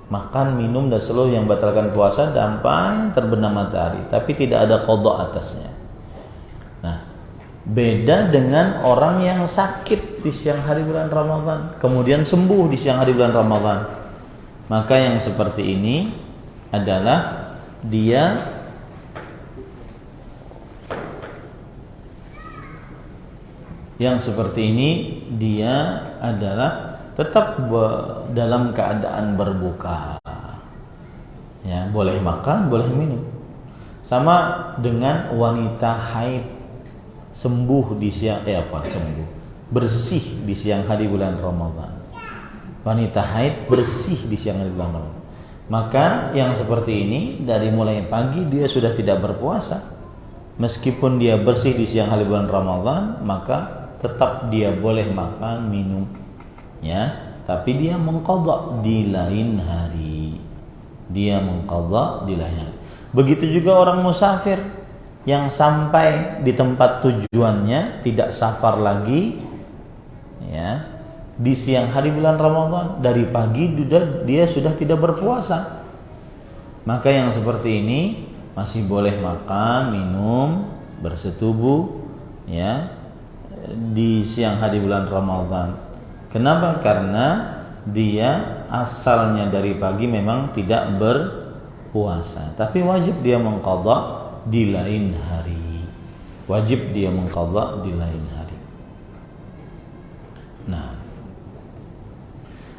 makan, minum dan seluruh yang batalkan puasa sampai terbenam matahari, tapi tidak ada qadha atasnya. Nah, beda dengan orang yang sakit di siang hari bulan Ramadan kemudian sembuh di siang hari bulan Ramadan. Maka yang seperti ini adalah dia adalah tetap dalam keadaan berbuka, ya, boleh makan, boleh minum. Sama dengan wanita haid sembuh di siang bersih di siang hari bulan Ramadan. Wanita haid bersih di siang hari bulan Ramadan. Maka yang seperti ini dari mulai pagi dia sudah tidak berpuasa, meskipun dia bersih di siang hari bulan Ramadan, maka tetap dia boleh makan minum, ya. Tapi dia mengqadha di lain hari. Dia mengqadha di lain hari. Begitu juga orang musafir yang sampai di tempat tujuannya tidak safar lagi, ya, di siang hari bulan Ramadan, dari pagi dia sudah tidak berpuasa. Maka yang seperti ini masih boleh makan, minum, bersetubuh, ya, di siang hari bulan Ramadan. Kenapa? Karena dia asalnya dari pagi memang tidak berpuasa, tapi wajib dia mengqadha di lain hari. Wajib dia mengqadha di lain hari. Nah,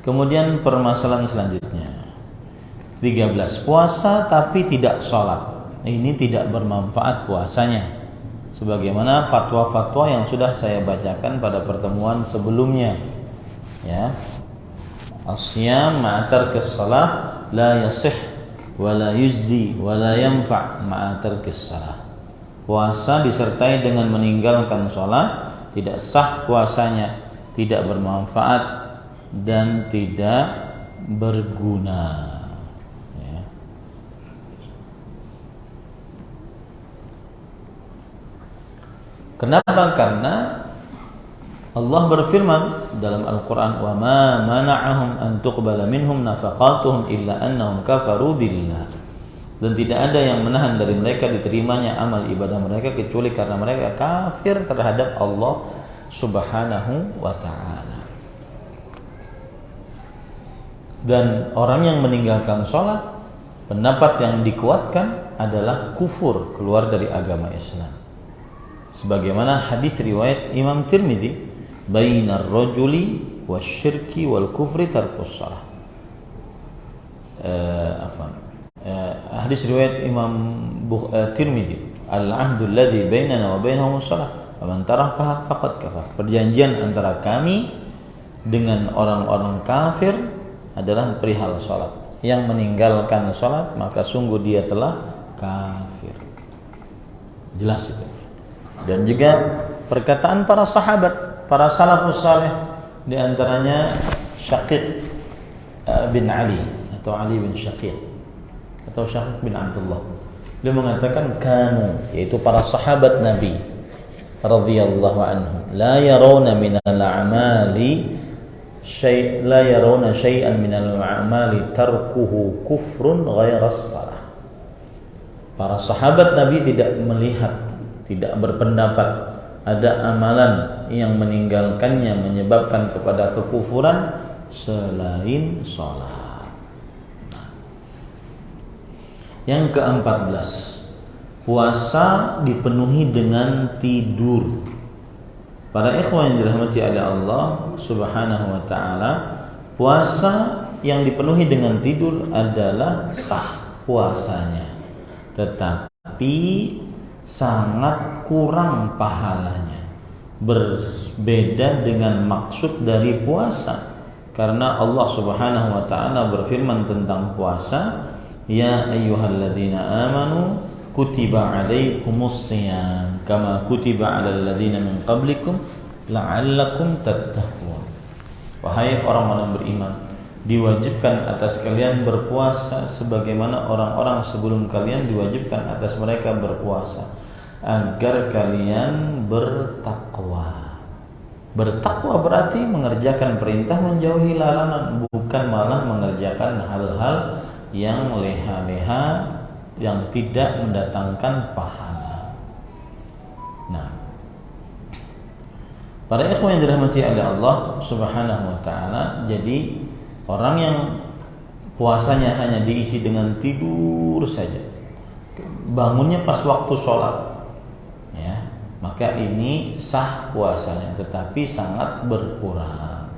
kemudian permasalahan selanjutnya 13, puasa tapi tidak sholat. Ini tidak bermanfaat puasanya, sebagaimana fatwa-fatwa yang sudah saya bacakan pada pertemuan sebelumnya, ya. As-siyam ma'a tarkis shalah la yasih wa la yujdi wa la yanfa' ma'a tarkis shalah. Puasa disertai dengan meninggalkan sholat tidak sah puasanya, tidak bermanfaat dan tidak berguna. Kenapa? Karena Allah berfirman dalam Al-Quran, wa ma mana'ahum an tuqbala minhum nafaqatuhum illa annahum kafaru billah. Dan tidak ada yang menahan dari mereka diterimanya amal ibadah mereka kecuali karena mereka kafir terhadap Allah Subhanahu wa ta'ala. Dan orang yang meninggalkan sholat, pendapat yang dikuatkan adalah kufur, keluar dari agama Islam. Sebagaimana hadis riwayat Imam Tirmidzi, bainar rajuli wasyirki wal kufri tarkus shalah. Hadis riwayat Imam Tirmidzi, al-ahdu alladhi bainana wa bainahum shalah, faman tarakaha faqad kafar. Perjanjian antara kami dengan orang-orang kafir adalah perihal salat. Yang meninggalkan salat maka sungguh dia telah kafir. Jelas itu. Dan juga perkataan para sahabat, para salafus saleh, di antaranya Syaqiq bin Ali atau Ali bin Syaqiq atau Syaqiq bin Abdullah. Dia mengatakan kanu, yaitu para sahabat Nabi radhiyallahu anhum, la yarawna minal a'mali la yarawna syai'an minal a'mali tarkuhu kufrun ghairas salah. Para sahabat Nabi tidak melihat, tidak berpendapat ada amalan yang meninggalkannya menyebabkan kepada kekufuran selain sholat. Yang ke-14, puasa dipenuhi dengan tidur. Para ikhwan yang dirahmati oleh Allah Subhanahu wa ta'ala, puasa yang dipenuhi dengan tidur adalah sah puasanya, tetapi sangat kurang pahalanya. Berbeda dengan maksud dari puasa, karena Allah Subhanahu wa ta'ala berfirman tentang puasa, ya ayyuhalladzina amanu kutiba alaikumus shiyam kama kutiba alal ladzina min qablikum la'allakum tattaqun. Wahai orang-orang beriman, diwajibkan atas kalian berpuasa sebagaimana orang-orang sebelum kalian diwajibkan atas mereka berpuasa, agar kalian bertakwa. Bertakwa berarti mengerjakan perintah, menjauhi larangan, bukan malah mengerjakan hal-hal yang leha-leha yang tidak mendatangkan pahala. Nah, para ikhwan yang dirahmati oleh Allah Subhanahu wa ta'ala, jadi orang yang puasanya hanya diisi dengan tidur saja, bangunnya pas waktu sholat, ya, maka ini sah puasanya, tetapi sangat berkurang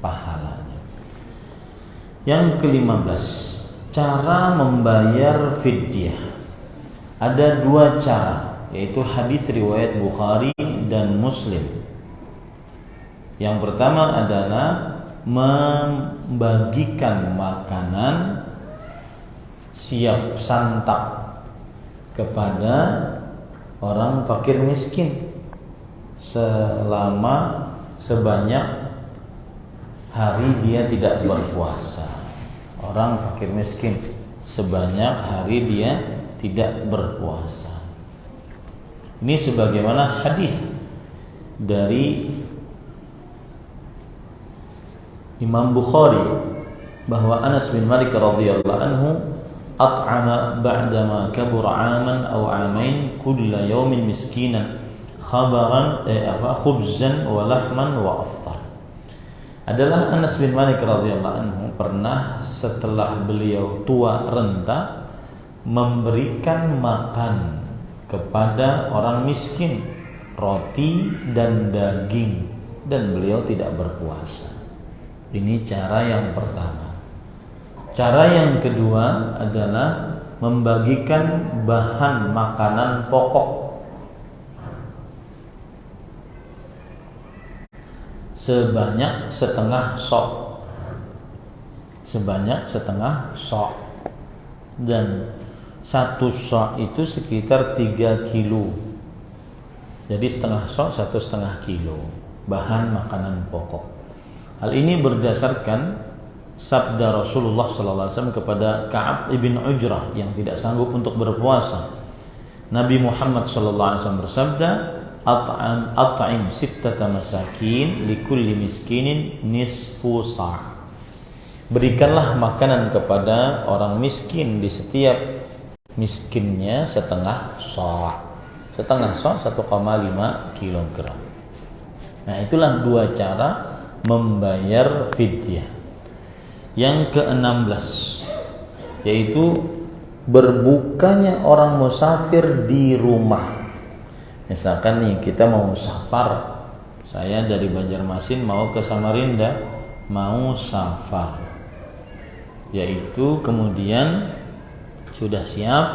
pahalanya. Yang ke-15, cara membayar fidyah. Ada dua cara, yaitu hadis riwayat Bukhari dan Muslim. Yang pertama adalah membagikan makanan siap santap kepada orang fakir miskin sebanyak hari dia tidak berpuasa. Orang fakir miskin sebanyak hari dia tidak berpuasa. Ini sebagaimana hadis dari Imam Bukhari bahwa Anas bin Malik radhiyallahu anhu at'ama ba'dama kabura 'aman aw 'amain kulla yawmin miskinan khubzan wa lahman wa aftar. Adalah Anas bin Malik radhiyallahu anhu pernah setelah beliau tua renta memberikan makan kepada orang miskin roti dan daging, dan beliau tidak berpuasa. Ini cara yang pertama. Cara yang kedua adalah membagikan bahan makanan pokok sebanyak setengah sok, dan satu sok itu sekitar 3 kilo. Jadi setengah sok 1,5 kilo bahan makanan pokok. Hal ini berdasarkan sabda Rasulullah SAW kepada Ka'ab ibn Ujrah yang tidak sanggup untuk berpuasa. Nabi Muhammad SAW bersabda, At'im sittata masakin likulli miskinin nisfu sa'. Berikanlah makanan kepada orang miskin, di setiap miskinnya setengah sa'. Setengah sa' 1,5 kilogram. Nah, itulah dua cara membayar fidyah. Yang ke-16 yaitu berbukanya orang musafir di rumah. Misalkan nih kita mau safar, saya dari Banjarmasin mau ke Samarinda, mau safar, yaitu kemudian sudah siap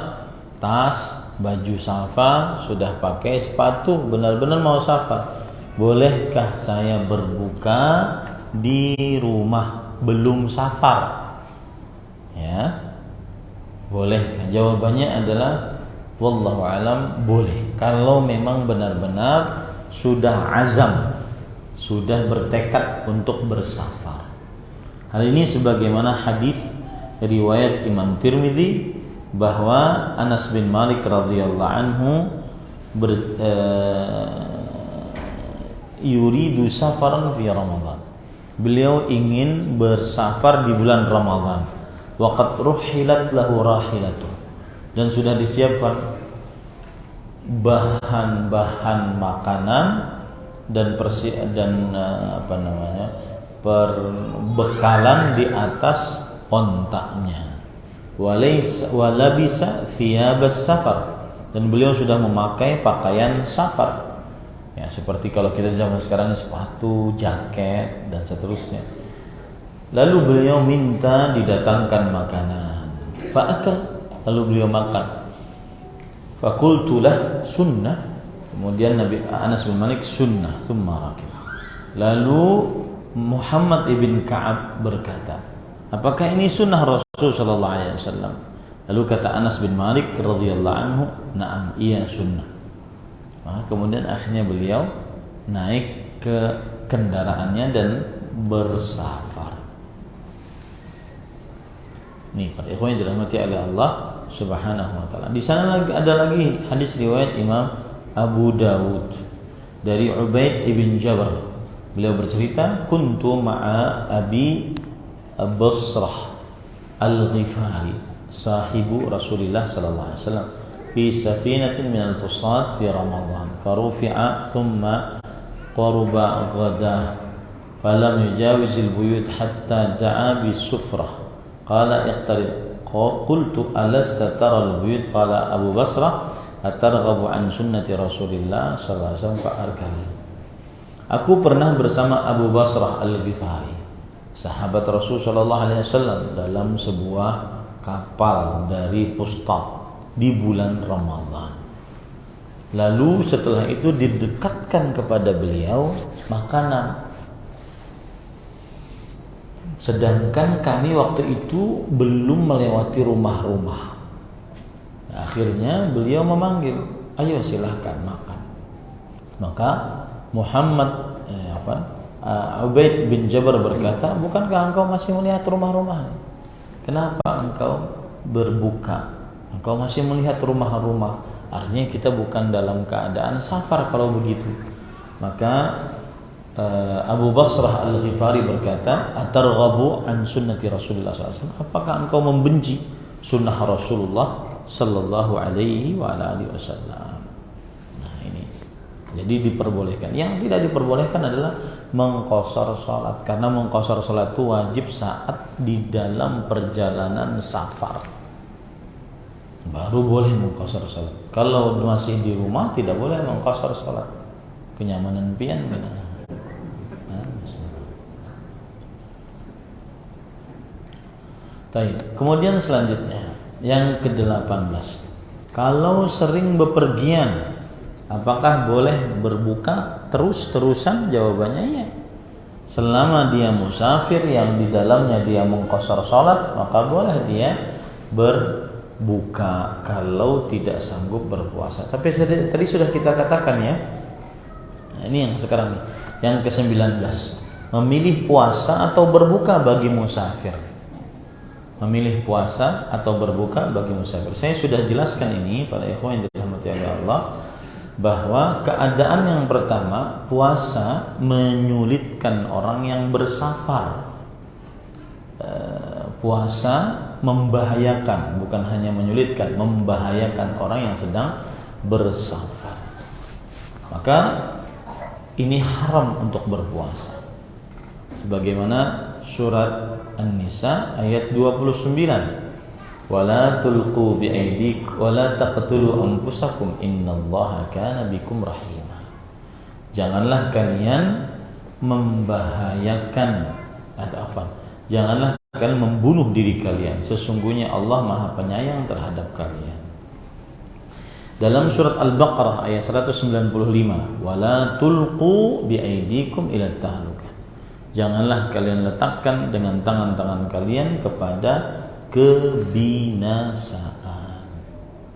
tas, baju safar, sudah pakai sepatu, benar-benar mau safar. Bolehkah saya berbuka di rumah belum safar? Ya, boleh. Jawabannya adalah wallahu alam, boleh. Kalau memang benar-benar sudah azam, sudah bertekad untuk bersafar. Hal ini sebagaimana hadis riwayat Imam Tirmidzi bahwa Anas bin Malik radhiyallahu anhu yuridu safaran fi Ramadan. Beliau ingin bersafar di bulan Ramadan. Waqad ruhilat lahu rahilatu, dan sudah disiapkan bahan-bahan makanan dan perbekalan di atas ontaknya. Walabisa thiyabas safar, dan beliau sudah memakai pakaian safar. Ya, seperti kalau kita zaman sekarang sepatu, jaket dan seterusnya. Lalu beliau minta didatangkan makanan. Fa'akal, lalu beliau makan. Faqultulah sunnah. Kemudian Nabi Anas bin Malik sunnah, thumma rakib. Lalu Muhammad ibn Ka'ab berkata, apakah ini sunnah Rasul sallallahu alaihi wasallam? Lalu kata Anas bin Malik radhiyallahu anhu, na'am, iya sunnah. Kemudian akhirnya beliau naik ke kendaraannya dan bersafar. Nih, para ikhwan yang dirahmati oleh Allah Subhanahu wa taala. Di sana ada lagi hadis riwayat Imam Abu Dawud dari Ubaid ibn Jabr. Beliau bercerita, kuntu ma'a Abi Basrah Al-Ghifari, sahibu Rasulullah sallallahu alaihi wasallam, fi safinatin min al-fusat fi Ramadan, farufi'a thumma qaruba ghadah, falam yujawiz al-buyut hatta da'a bis-sufrah, qala iqtarib, qultu alasta tara al-buyut, qala Abu Basrah atarghabu an sunnati Rasulillah sallallahu alaihi wasallam fa'arkani. Aku pernah bersama Abu Basrah Al-Ghifari, sahabat Rasul sallallahu alaihi wasallam, dalam sebuah kapal dari Fustat di bulan Ramadan. Lalu setelah itu didekatkan kepada beliau makanan. Sedangkan kami waktu itu belum melewati rumah-rumah. Akhirnya beliau memanggil, ayo silahkan makan. Maka Muhammad Ubaid bin Jabir berkata, bukankah engkau masih melihat rumah-rumah? Kenapa engkau berbuka? Engkau masih melihat rumah-rumah. Artinya kita bukan dalam keadaan safar kalau begitu. Maka Abu Basrah Al-Ghifari berkata, atarghabu an sunnati Rasulullah SAW. Apakah engkau membenci sunnah Rasulullah Sallallahu Alaihi Wasallam? Nah ini, jadi diperbolehkan. Yang tidak diperbolehkan adalah mengqashar salat, karena mengqashar salat itu wajib saat di dalam perjalanan safar. Baru boleh mengqashar salat. Kalau masih di rumah tidak boleh mengqashar salat. Kenyamanan pian benar. Kemudian selanjutnya yang ke-18, kalau sering bepergian apakah boleh berbuka terus-terusan? Jawabannya ya. Selama dia musafir yang di dalamnya dia mengqashar salat, maka boleh dia berbuka kalau tidak sanggup berpuasa. Tapi tadi sudah kita katakan ya. Nah, ini yang sekarang nih, yang ke-19, memilih puasa atau berbuka bagi musafir. Memilih puasa atau berbuka bagi musafir. Saya sudah jelaskan ini pada ikhwan yang dirahmati oleh Allah, bahwa keadaan yang pertama, puasa menyulitkan orang yang bersafar. Puasa membahayakan, bukan hanya menyulitkan, membahayakan orang yang sedang bersafar. Maka ini haram untuk berpuasa. Sebagaimana surat An-Nisa ayat 29, wala tulqu bi'aidik wala taqtulu anfusakum innallaha kana bikum rahima. Janganlah kalian membahayakan janganlah kalian membunuh diri kalian, sesungguhnya Allah Maha Penyayang terhadap kalian. Dalam surat Al-Baqarah ayat 195, wala tulqu bi'aidikum ila tahlukah. Janganlah kalian letakkan dengan tangan-tangan kalian kepada kebinasaan.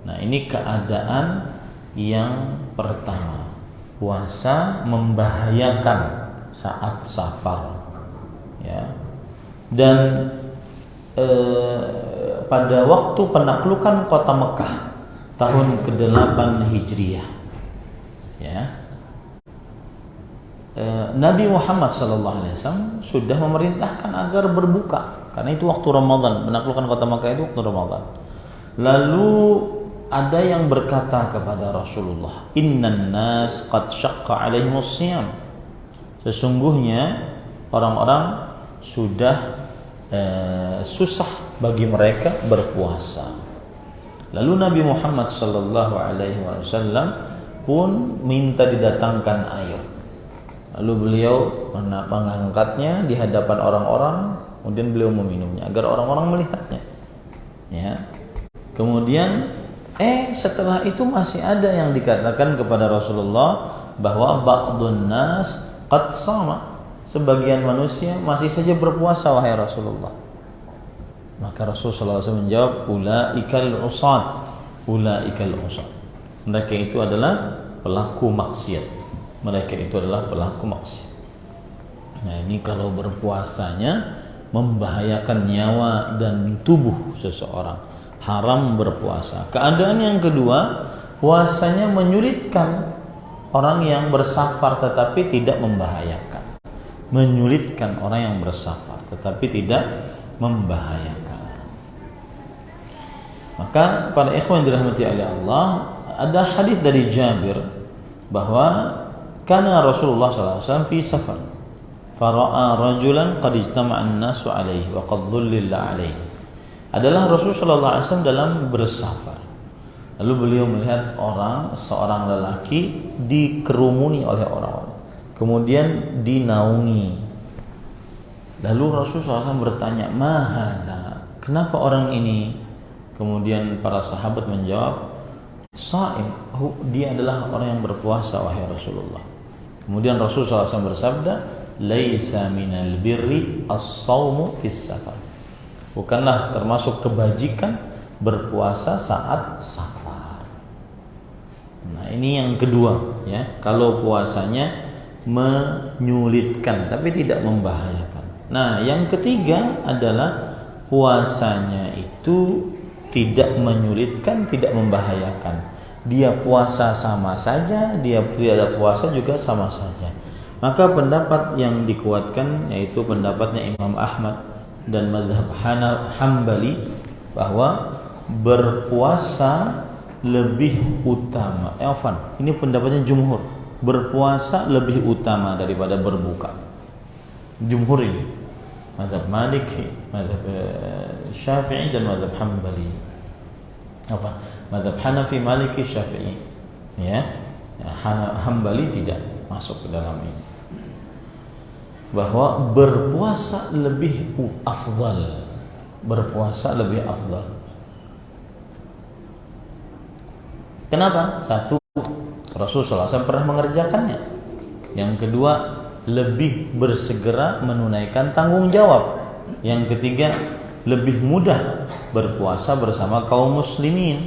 Nah, ini keadaan yang pertama. Puasa membahayakan saat safar. Ya. Dan pada waktu penaklukan kota Mekah tahun ke-8 Hijriah, ya, Nabi Muhammad SAW sudah memerintahkan agar berbuka, karena itu waktu Ramadan. Penaklukan kota Makkah itu waktu Ramadan. Lalu ada yang berkata kepada Rasulullah, innan nas qad syaqqa alaihimus siyam. Sesungguhnya orang-orang sudah susah bagi mereka berpuasa. Lalu Nabi Muhammad SAW pun minta didatangkan air. Lalu beliau mengangkatnya di hadapan orang-orang, kemudian beliau meminumnya agar orang-orang melihatnya. Ya. Kemudian setelah itu masih ada yang dikatakan kepada Rasulullah bahwa ba'dun nas qad sama, sebagian manusia masih saja berpuasa wahai Rasulullah. Maka Rasulullah SAW menjawab, ulaikal usad. Mereka itu adalah pelaku maksiat. Mereka itu adalah pelaku maksiat. Nah, ini kalau berpuasanya membahayakan nyawa dan tubuh seseorang, haram berpuasa. Keadaan yang kedua, puasanya menyulitkan orang yang bersafar tetapi tidak membahayakan. Menyulitkan orang yang bersafar tetapi tidak membahayakan. Maka para ikhwan yang dirahmati oleh Allah, ada hadis dari Jabir bahwa kana Rasulullah SAW fi safar fara'a rajulan qad ijtama'a an-nasu alaihi wa qad dhullila alaihi. Adalah Rasulullah SAW dalam bersafar. Lalu beliau melihat seorang lelaki dikerumuni oleh orang-orang, kemudian dinaungi. Lalu Rasulullah SAW bertanya, mahada, kenapa orang ini? Kemudian para sahabat menjawab, Sa'im, dia adalah orang yang berpuasa wahai Rasulullah. Kemudian Rasulullah SAW bersabda, laisa minal birri as-sawmu fis safar. Bukanlah termasuk kebajikan berpuasa saat safar. Nah, ini yang kedua ya. Kalau puasanya menyulitkan tapi tidak membahayakan. Nah, yang ketiga adalah puasanya itu tidak menyulitkan, tidak membahayakan. Dia puasa sama saja, dia tidak puasa juga sama saja. Maka pendapat yang dikuatkan yaitu pendapatnya Imam Ahmad dan mazhab Hambali bahwa berpuasa lebih utama. Ini pendapatnya jumhur. Berpuasa lebih utama daripada berbuka. Jumhur ini. Mazhab Maliki, mazhab Syafi'i dan mazhab Hambali. Mazhab Hanafi, Maliki, Syafi'i. Ya. Hambali tidak masuk ke dalam ini. Bahwa berpuasa lebih afdal. Berpuasa lebih afdal. Kenapa? Satu, Rasulullah SAW pernah mengerjakannya. Yang kedua, lebih bersegera menunaikan tanggung jawab. Yang ketiga, lebih mudah berpuasa bersama kaum muslimin.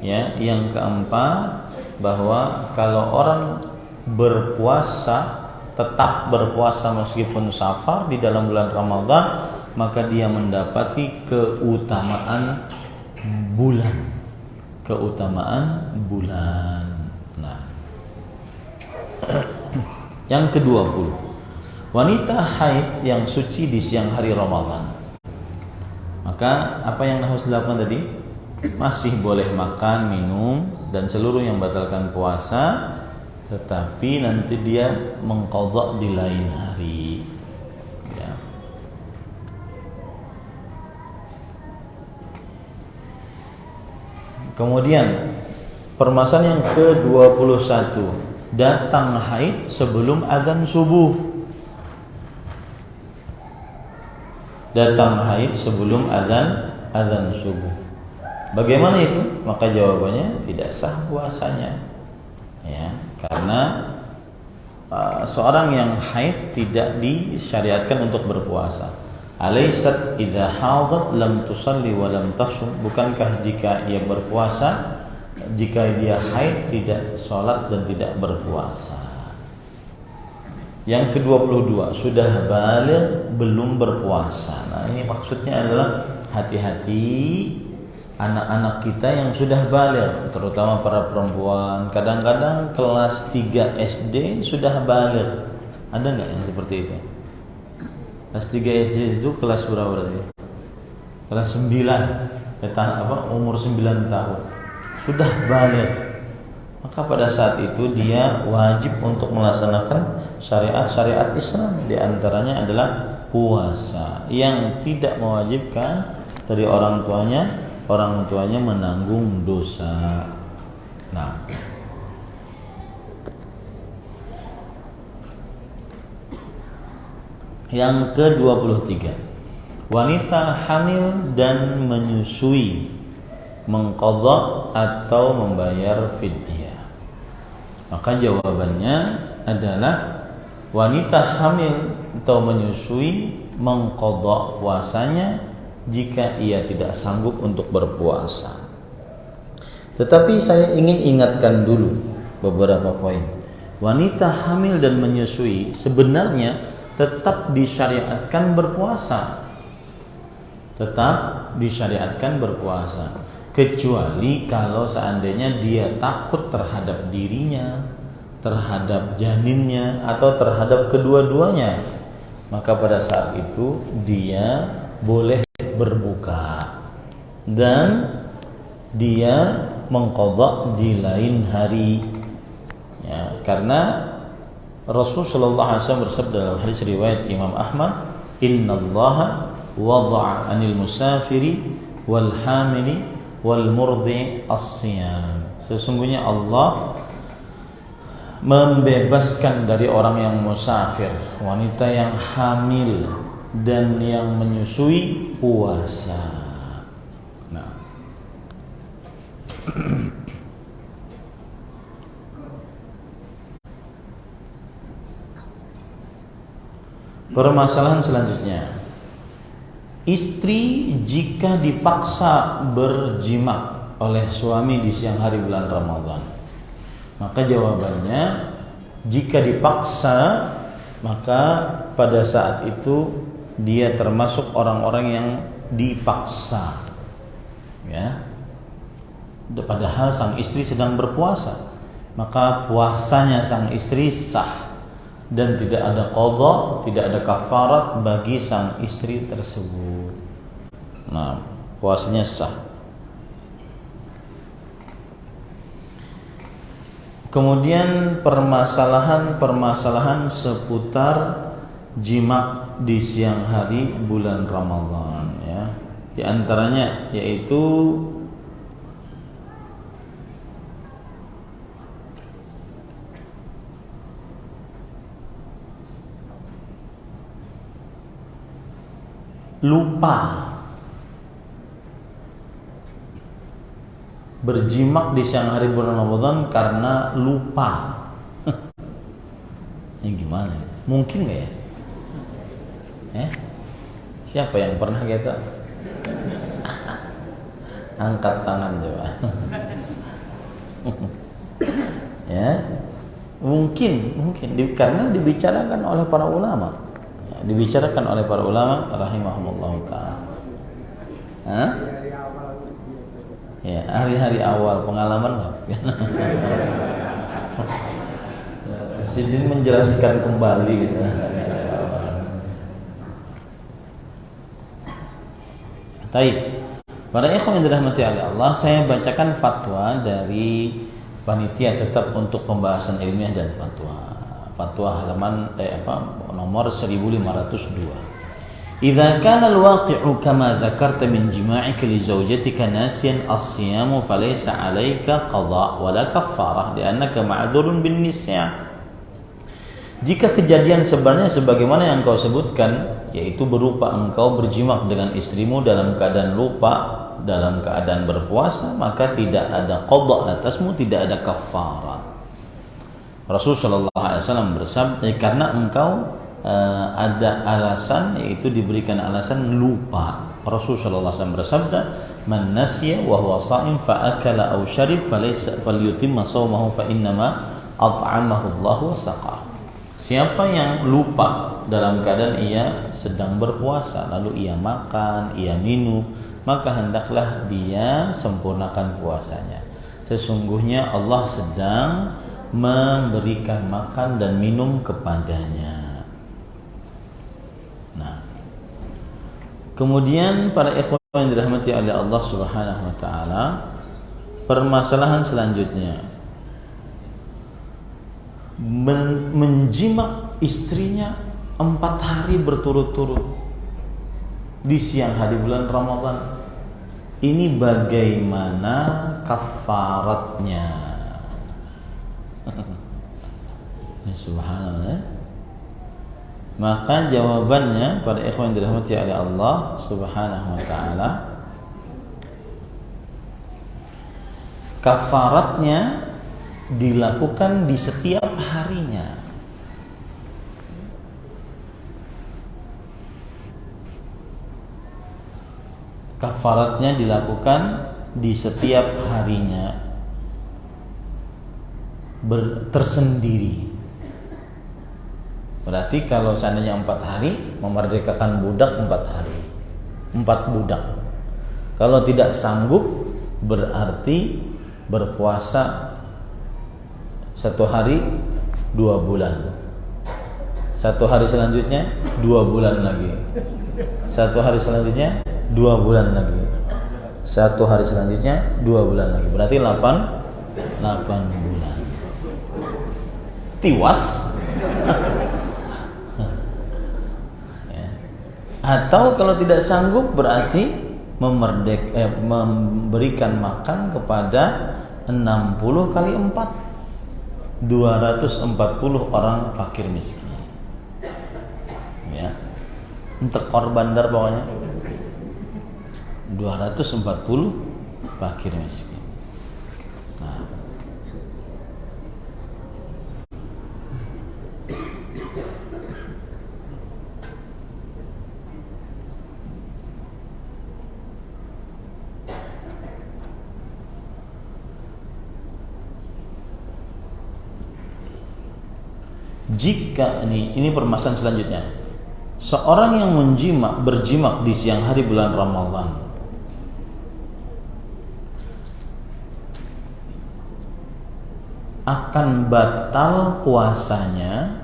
Ya, yang keempat, bahwa kalau orang berpuasa, tetap berpuasa meskipun safar di dalam bulan Ramadan, maka dia mendapati keutamaan bulan. Nah, yang ke-20, wanita haid yang suci di siang hari Ramadan. Maka apa yang harus dilakukan tadi? Masih boleh makan, minum dan seluruh yang membatalkan puasa, tetapi nanti dia mengqadha di lain hari. Ya. Kemudian permasalahan yang ke-21, datang haid sebelum azan subuh. Datang haid sebelum azan subuh. Bagaimana itu? Maka jawabannya tidak sah puasanya. Ya, karena seorang yang haid tidak disyariatkan untuk berpuasa. Alaysat idza hadat lam tusalli wa lam tasum. Bukankah jika ia berpuasa, jika dia haid tidak sholat dan tidak berpuasa. Yang ke-22, sudah baligh belum berpuasa. Nah, ini maksudnya adalah hati-hati anak-anak kita yang sudah baligh, terutama para perempuan. Kadang-kadang kelas 3 SD sudah baligh. Ada nggak yang seperti itu? Kelas 3 SD itu kelas berapa berarti? Kelas 9, umur 9 tahun sudah baligh. Maka pada saat itu dia wajib untuk melaksanakan syariat-syariat Islam. Di antaranya adalah puasa yang tidak mewajibkan dari orang tuanya menanggung dosa. Nah, yang ke-23, wanita hamil dan menyusui mengqadha atau membayar fidyah. Maka jawabannya adalah wanita hamil atau menyusui mengqadha puasanya jika ia tidak sanggup untuk berpuasa. Tetapi saya ingin ingatkan dulu beberapa poin. Wanita hamil dan menyusui sebenarnya tetap disyariatkan berpuasa. Tetap disyariatkan berpuasa. Kecuali kalau seandainya dia takut terhadap dirinya, terhadap janinnya, atau terhadap kedua-duanya. Maka pada saat itu dia boleh berbuka dan dia mengqadha di lain hari. Ya, karena Rasulullah SAW bersabda dalam hadis riwayat Imam Ahmad, "Innallaha wada'a 'anil musafiri wal hamili wal murdhi as-siyam." Sesungguhnya Allah membebaskan dari orang yang musafir, wanita yang hamil dan yang menyusui puasa. Nah, permasalahan selanjutnya, istri jika dipaksa berjima oleh suami di siang hari bulan Ramadan, Maka jawabannya, jika dipaksa, maka pada saat itu dia termasuk orang-orang yang dipaksa. Ya. Padahal sang istri sedang berpuasa, maka puasanya sang istri sah dan tidak ada qadha, tidak ada kafarat bagi sang istri tersebut. Nah, puasanya sah. Kemudian permasalahan seputar jima di siang hari bulan Ramadan, ya. Di antaranya yaitu lupa berjimak di siang hari bulan Ramadan karena lupa. Ini gimana? Mungkin nggak ya? Siapa yang pernah gitu? Angkat tangan coba. Ya, mungkin karena dibicarakan oleh para ulama. Dibicarakan oleh para ulama rahimahumullah ta'ala. Ya, hari-hari awal pengalaman lah. Sini menjelaskan kembali gitu. Baik. Para ikhwan yang dirahmati oleh Allah, saya bacakan fatwa dari panitia tetap untuk pembahasan ilmiah dan fatwa. Fatwa halaman nomor 1502. إذا كان الواقع كما ذكرت من جماعك لزوجتك ناسيا الصيام فليس عليك قضاء ولا كفارة لأنك معذور بالنسيان. Jika kejadian sebenarnya sebagaimana yang kau sebutkan, yaitu berupa engkau berjimak dengan istrimu dalam keadaan lupa, dalam keadaan berpuasa, maka tidak ada qadha atasmu, tidak ada kafarat. Rasulullah SAW bersabda, karena engkau ada alasan, yaitu diberikan alasan lupa. Rasulullah SAW bersabda, man nasiya wa huwa sha'im fa akala aw syarib falyutimma shawmahu fa innama at'amahu Allah wa saqah. Siapa yang lupa dalam keadaan ia sedang berpuasa, lalu ia makan, ia minum, maka hendaklah dia sempurnakan puasanya. Sesungguhnya Allah sedang memberikan makan dan minum kepadanya. Nah, kemudian para ikhwan yang dirahmati oleh Allah Subhanahu wa taala, permasalahan selanjutnya, menjimak istrinya 4 hari berturut-turut di siang hari bulan Ramadan. Ini bagaimana kafaratnya? Subhanallah. Maka jawabannya pada ikhwan yang dirahmati oleh Allah Subhanahu wa taala, kafaratnya dilakukan di setiap harinya. Kafaratnya dilakukan di setiap harinya tersendiri. Berarti kalau seandainya 4 hari, memerdekakan budak 4 hari, 4 budak. Kalau tidak sanggup, berarti berpuasa 1 hari 2 bulan. 1 hari selanjutnya 2 bulan lagi. 1 hari selanjutnya 2 bulan lagi. 1 hari selanjutnya 2 bulan lagi. Berarti 8 bulan. Tiwas. Atau kalau tidak sanggup, berarti memberikan makan kepada 60 kali 4, 240 orang fakir miskin. Ya, untuk korban dar pokoknya 240 fakir miskin. Nah, Jika ini permasalahan selanjutnya, seorang yang berjimak di siang hari bulan Ramadan, akan batal puasanya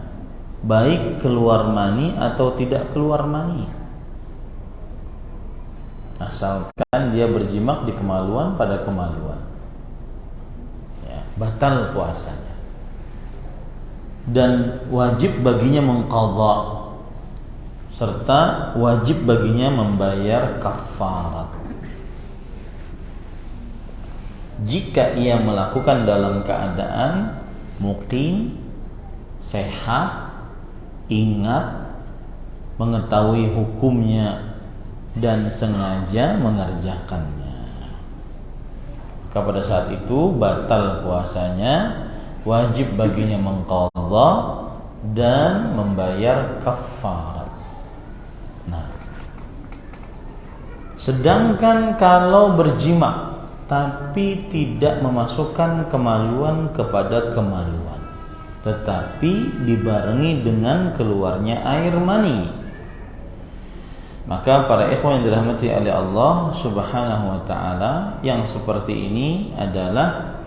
baik keluar mani atau tidak keluar mani, asalkan dia berjimak di kemaluan pada kemaluan, ya, batal puasanya. Dan wajib baginya mengqadha, serta wajib baginya membayar kafarat jika ia melakukan dalam keadaan muqim, sehat, ingat, mengetahui hukumnya dan sengaja mengerjakannya. Maka pada saat itu batal puasanya, wajib baginya mengqadha dan membayar kafarat. Nah, sedangkan kalau berjimak tapi tidak memasukkan kemaluan kepada kemaluan, tetapi dibarengi dengan keluarnya air mani, maka para ikhwan yang dirahmati oleh Allah Subhanahu wa taala, yang seperti ini adalah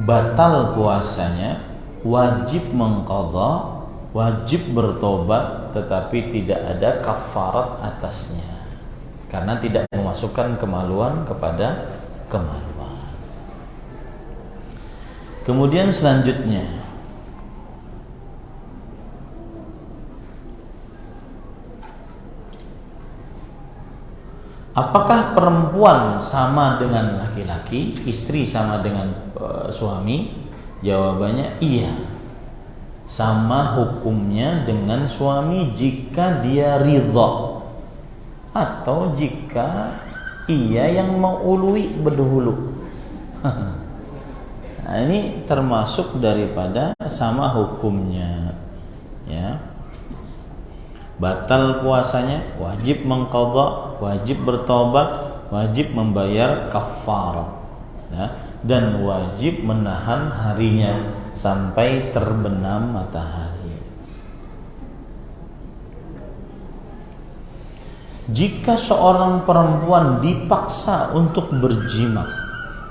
batal puasanya, wajib mengqadha, wajib bertobat, tetapi tidak ada kafarat atasnya karena tidak memasukkan kemaluan kepada kemaluan. Kemudian selanjutnya, apakah perempuan sama dengan laki-laki, istri sama dengan suami? Jawabannya iya, sama hukumnya dengan suami jika dia ridha atau jika ia yang mengului berdahulu. Nah, ini termasuk daripada sama hukumnya, ya. Batal puasanya, wajib mengqadha, wajib bertobat, wajib membayar kafarat, ya, dan wajib menahan harinya sampai terbenam matahari. Jika seorang perempuan dipaksa untuk berjimak,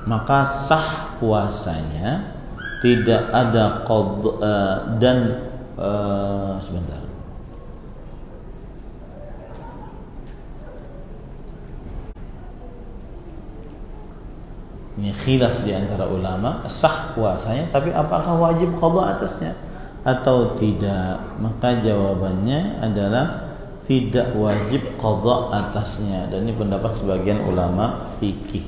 maka sah puasanya, tidak ada qadha dan sebentar. Ini khilaf di antara ulama, sah puasanya, tapi apakah wajib qadha atasnya atau tidak? Maka jawabannya adalah tidak wajib qadha atasnya, dan ini pendapat sebagian ulama fikih.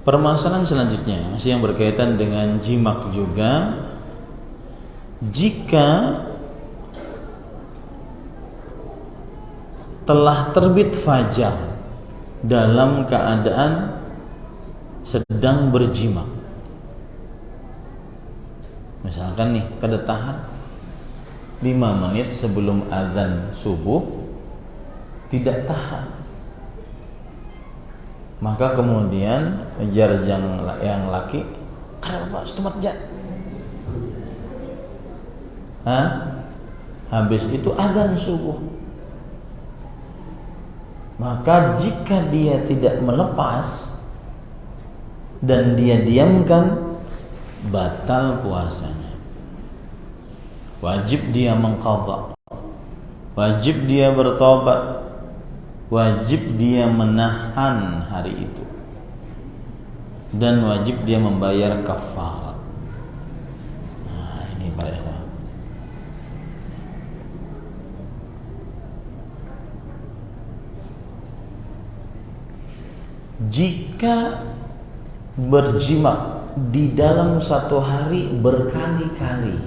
Permasalahan selanjutnya masih yang berkaitan dengan jimak juga. Jika telah terbit fajar dalam keadaan sedang berjimak, misalkan nih kedetahan 5 menit sebelum azan subuh tidak tahan, maka kemudian ujar yang laki, kenapa setemat jat? Habis itu azan subuh. Maka jika dia tidak melepas dan dia diamkan, batal puasanya. Wajib dia mengqadha, wajib dia bertobat, wajib dia menahan hari itu, dan wajib dia membayar kafarat. Nah, ini para ikhwan. Jika berjimak di dalam satu hari berkali-kali,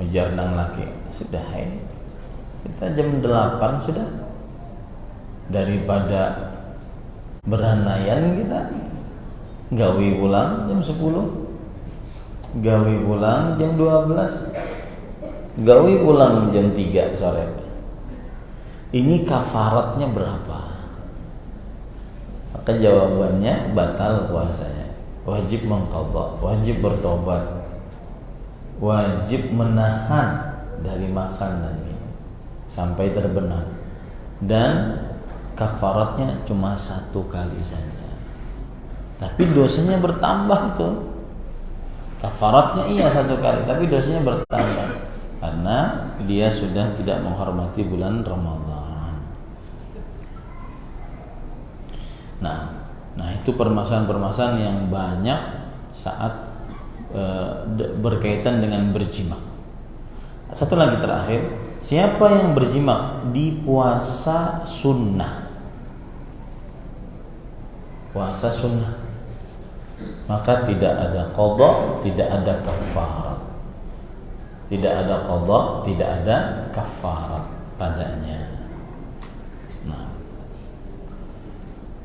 ujar nang laki, sudah kita jam 8 sudah, daripada beranayan kita gawe pulang jam 10, gawe pulang jam 12, gawe pulang jam 3 sore. Ini kafaratnya berapa? maka jawabannya batal puasanya. Wajib mengqadha, wajib bertobat, wajib menahan dari makan dan minum sampai terbenam, dan kafaratnya cuma 1 kali saja. Tapi dosanya bertambah tuh. Kafaratnya iya 1 kali, tapi dosanya bertambah karena dia sudah tidak menghormati bulan Ramadan. Nah itu permasalahan-permasalahan yang banyak saat berkaitan dengan berjima. Satu lagi terakhir, siapa yang berjima di puasa sunnah, maka tidak ada qadha, tidak ada kafarat. Tidak ada qadha, tidak ada kafarat padanya. Nah,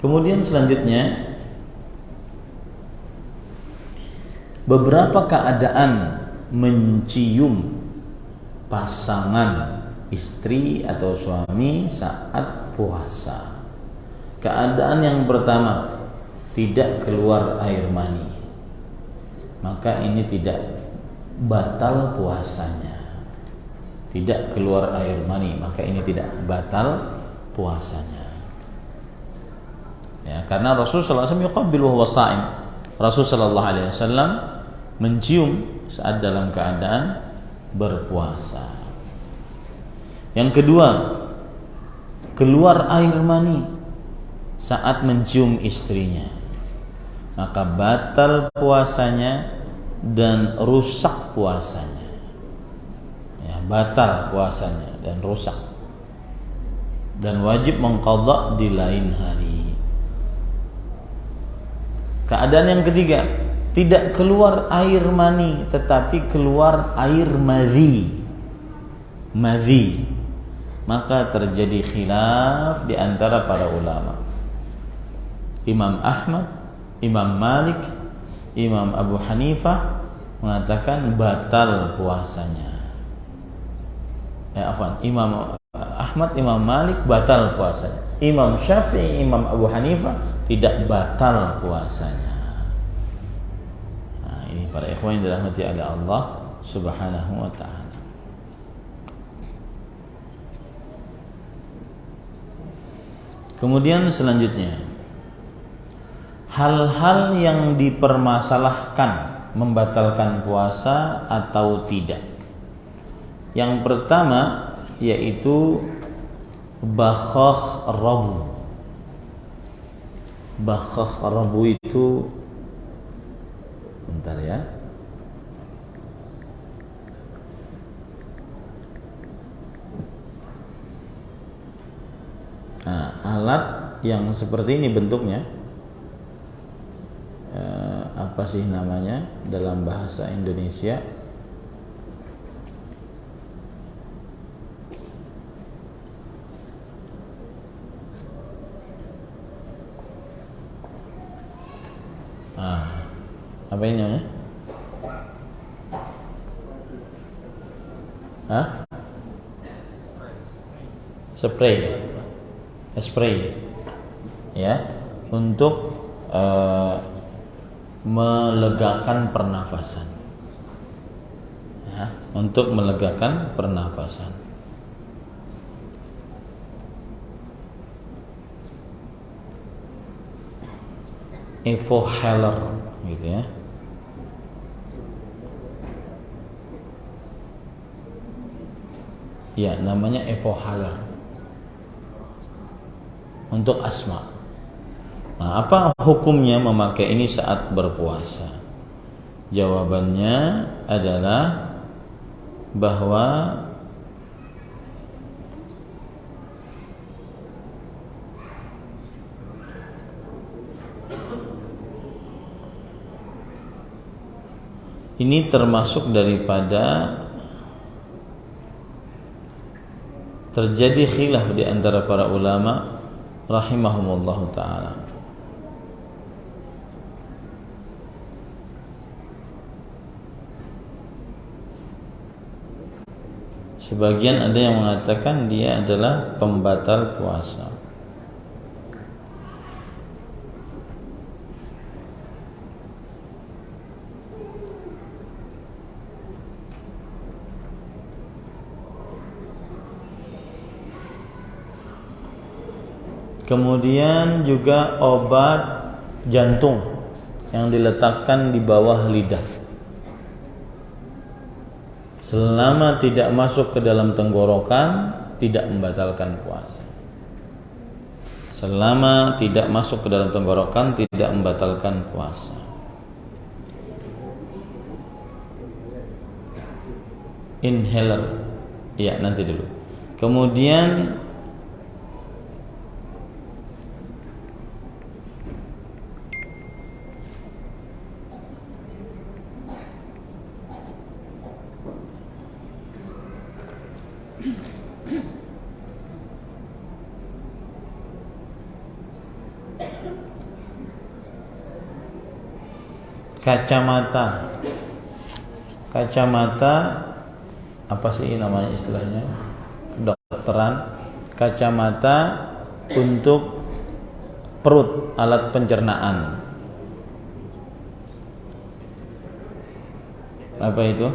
kemudian selanjutnya beberapa keadaan mencium pasangan istri atau suami saat puasa. Keadaan yang pertama, tidak keluar air mani, maka ini tidak batal puasanya. Tidak keluar air mani, maka ini tidak batal puasanya. Ya, karena Rasulullah SAW yuqabbil wa huwa sha'im. Rasulullah SAW mencium saat dalam keadaan berpuasa. Yang kedua, keluar air mani saat mencium istrinya, maka batal puasanya dan rusak puasanya. Ya, batal puasanya dan rusak, dan wajib mengqadha di lain hari. Keadaan yang ketiga, tidak keluar air mani tetapi keluar air madhi, maka terjadi khilaf di antara para ulama. Imam Ahmad, Imam Malik, Imam Abu Hanifah mengatakan batal puasanya. Imam Ahmad, Imam Malik batal puasanya. Imam Syafi'i, Imam Abu Hanifah tidak batal puasanya. Nah, ini para ikhwan yang dirahmati oleh Allah Subhanahu wa ta'ala. Kemudian selanjutnya, hal-hal yang dipermasalahkan membatalkan puasa atau tidak. Yang pertama yaitu bakhakh rabu. Bakhakh rabu itu, bentar ya, alat yang seperti ini bentuknya, apa sih namanya dalam bahasa Indonesia? Apa ini namanya? Spray ya, untuk melegakan pernafasan ya, untuk melegakan pernafasan. Evohaler gitu ya. Ya, namanya evohaler untuk asma. Nah, apa hukumnya memakai ini saat berpuasa? Jawabannya adalah bahwa ini termasuk daripada terjadi khilaf di antara para ulama rahimahumullah ta'ala. Sebagian ada yang mengatakan dia adalah pembatal puasa. Kemudian juga obat jantung yang diletakkan di bawah lidah. Selama tidak masuk ke dalam tenggorokan, tidak membatalkan puasa. Selama tidak masuk ke dalam tenggorokan, tidak membatalkan puasa. Inhaler, ya nanti dulu. Kemudian kacamata apa sih namanya istilahnya kedokteran, kacamata untuk perut, alat pencernaan. Apa itu?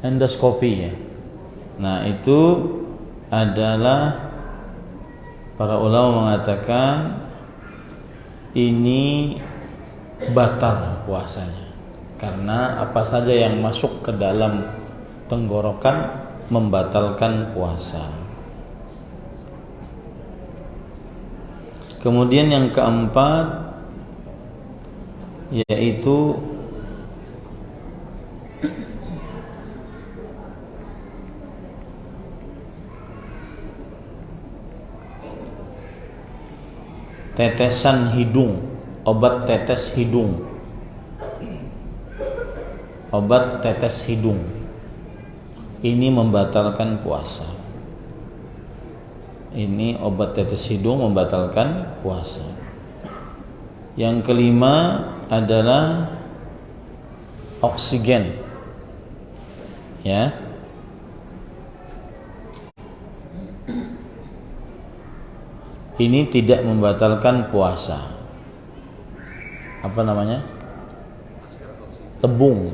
Endoskopi ya. Nah, itu adalah para ulama mengatakan ini batal puasanya, karena apa saja yang masuk ke dalam tenggorokan membatalkan puasa. Kemudian yang keempat yaitu tetesan hidung, obat tetes hidung. Obat tetes hidung ini membatalkan puasa. Ini obat tetes hidung membatalkan puasa. Yang kelima adalah oksigen. Ya. Ini tidak membatalkan puasa. Apa namanya? Nebung.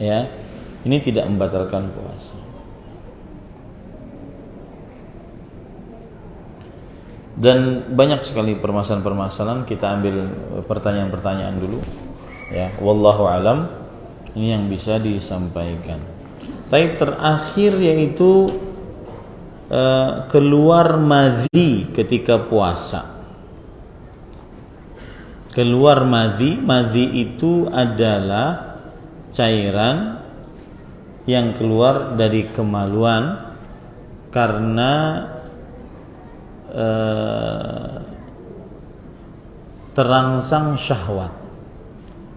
Ya. Ini tidak membatalkan puasa. Dan banyak sekali permasalahan-permasalahan, kita ambil pertanyaan-pertanyaan dulu. Ya, wallahu alam. Ini yang bisa disampaikan. Tapi terakhir yaitu keluar madhi ketika puasa. Keluar madhi itu adalah cairan yang keluar dari kemaluan karena terangsang syahwat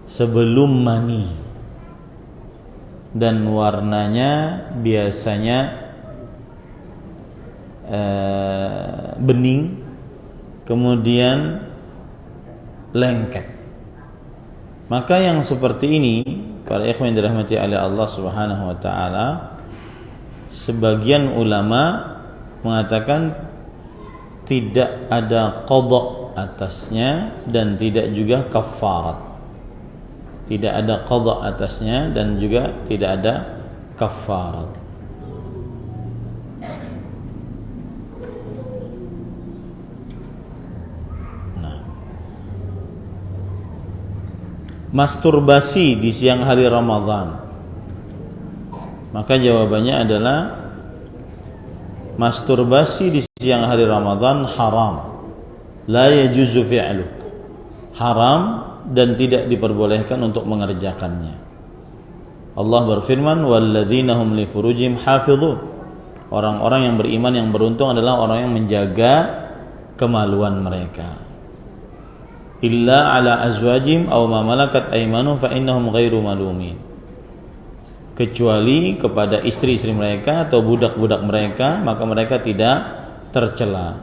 sebelum mani, dan warnanya biasanya bening, kemudian lengket. Maka yang seperti ini, para ikhwan yang dirahmati oleh Allah Subhanahu wa taala, sebagian ulama mengatakan tidak ada qadha atasnya dan tidak juga kafarat. Tidak ada qadha atasnya dan juga tidak ada kafarat. Nah, masturbasi di siang hari Ramadan, maka jawabannya adalah masturbasi di siang hari Ramadan haram. La yajuzu fi'lu. Haram dan tidak diperbolehkan untuk mengerjakannya. Allah berfirman, walladzina hum li furujihim hafizun. Orang-orang yang beriman yang beruntung adalah orang yang menjaga kemaluan mereka. Illa ala azwajim aw ma malakat aymanuhum fa innahum ghairu malumin. Kecuali kepada istri-istri mereka atau budak-budak mereka, maka mereka tidak tercela.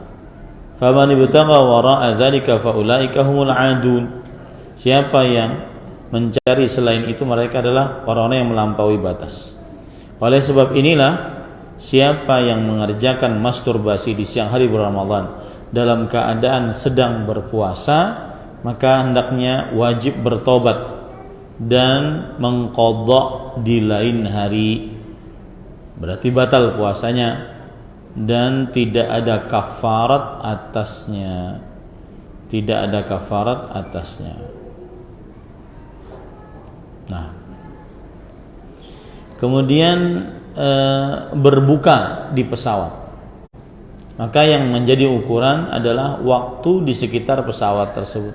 Faman ibtagha wara'a dzalika fa ulaika humul 'adun. Siapa yang mencari selain itu, mereka adalah orang-orang yang melampaui batas. Oleh sebab inilah, siapa yang mengerjakan masturbasi di siang hari bulan Ramadan dalam keadaan sedang berpuasa, maka hendaknya wajib bertobat dan mengqadha di lain hari. berarti batal puasanya dan tidak ada kafarat atasnya. Tidak ada kafarat atasnya. Nah, kemudian berbuka di pesawat. Maka yang menjadi ukuran adalah waktu di sekitar pesawat tersebut,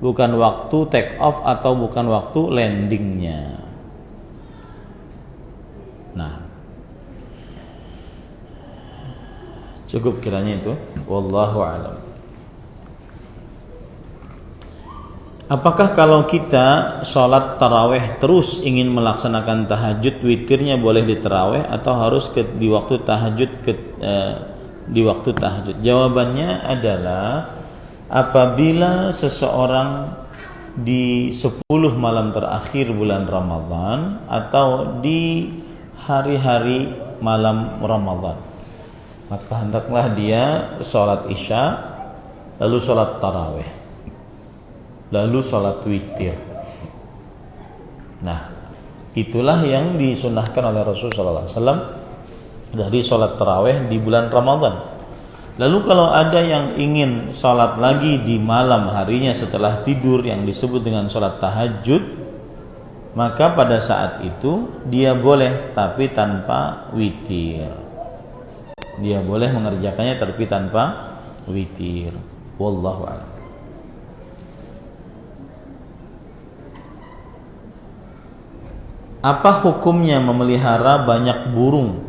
bukan waktu take off atau bukan waktu landingnya. Nah, cukup kiranya itu. Wallahu a'lam. Apakah kalau kita sholat taraweh terus ingin melaksanakan tahajud, witirnya boleh di taraweh atau harus di waktu tahajud di waktu tahajud? Jawabannya adalah apabila seseorang di 10 malam terakhir bulan Ramadan atau di hari-hari malam Ramadan, maka hendaklah dia sholat isya lalu sholat taraweh lalu sholat witir. Nah, itulah yang disunahkan oleh Rasulullah SAW dari sholat taraweh di bulan Ramadan. Lalu kalau ada yang ingin sholat lagi di malam harinya setelah tidur yang disebut dengan sholat tahajud, maka pada saat itu dia boleh, tapi tanpa witir. Dia boleh mengerjakannya tapi tanpa witir. Wallahu a'lam. Apa hukumnya memelihara banyak burung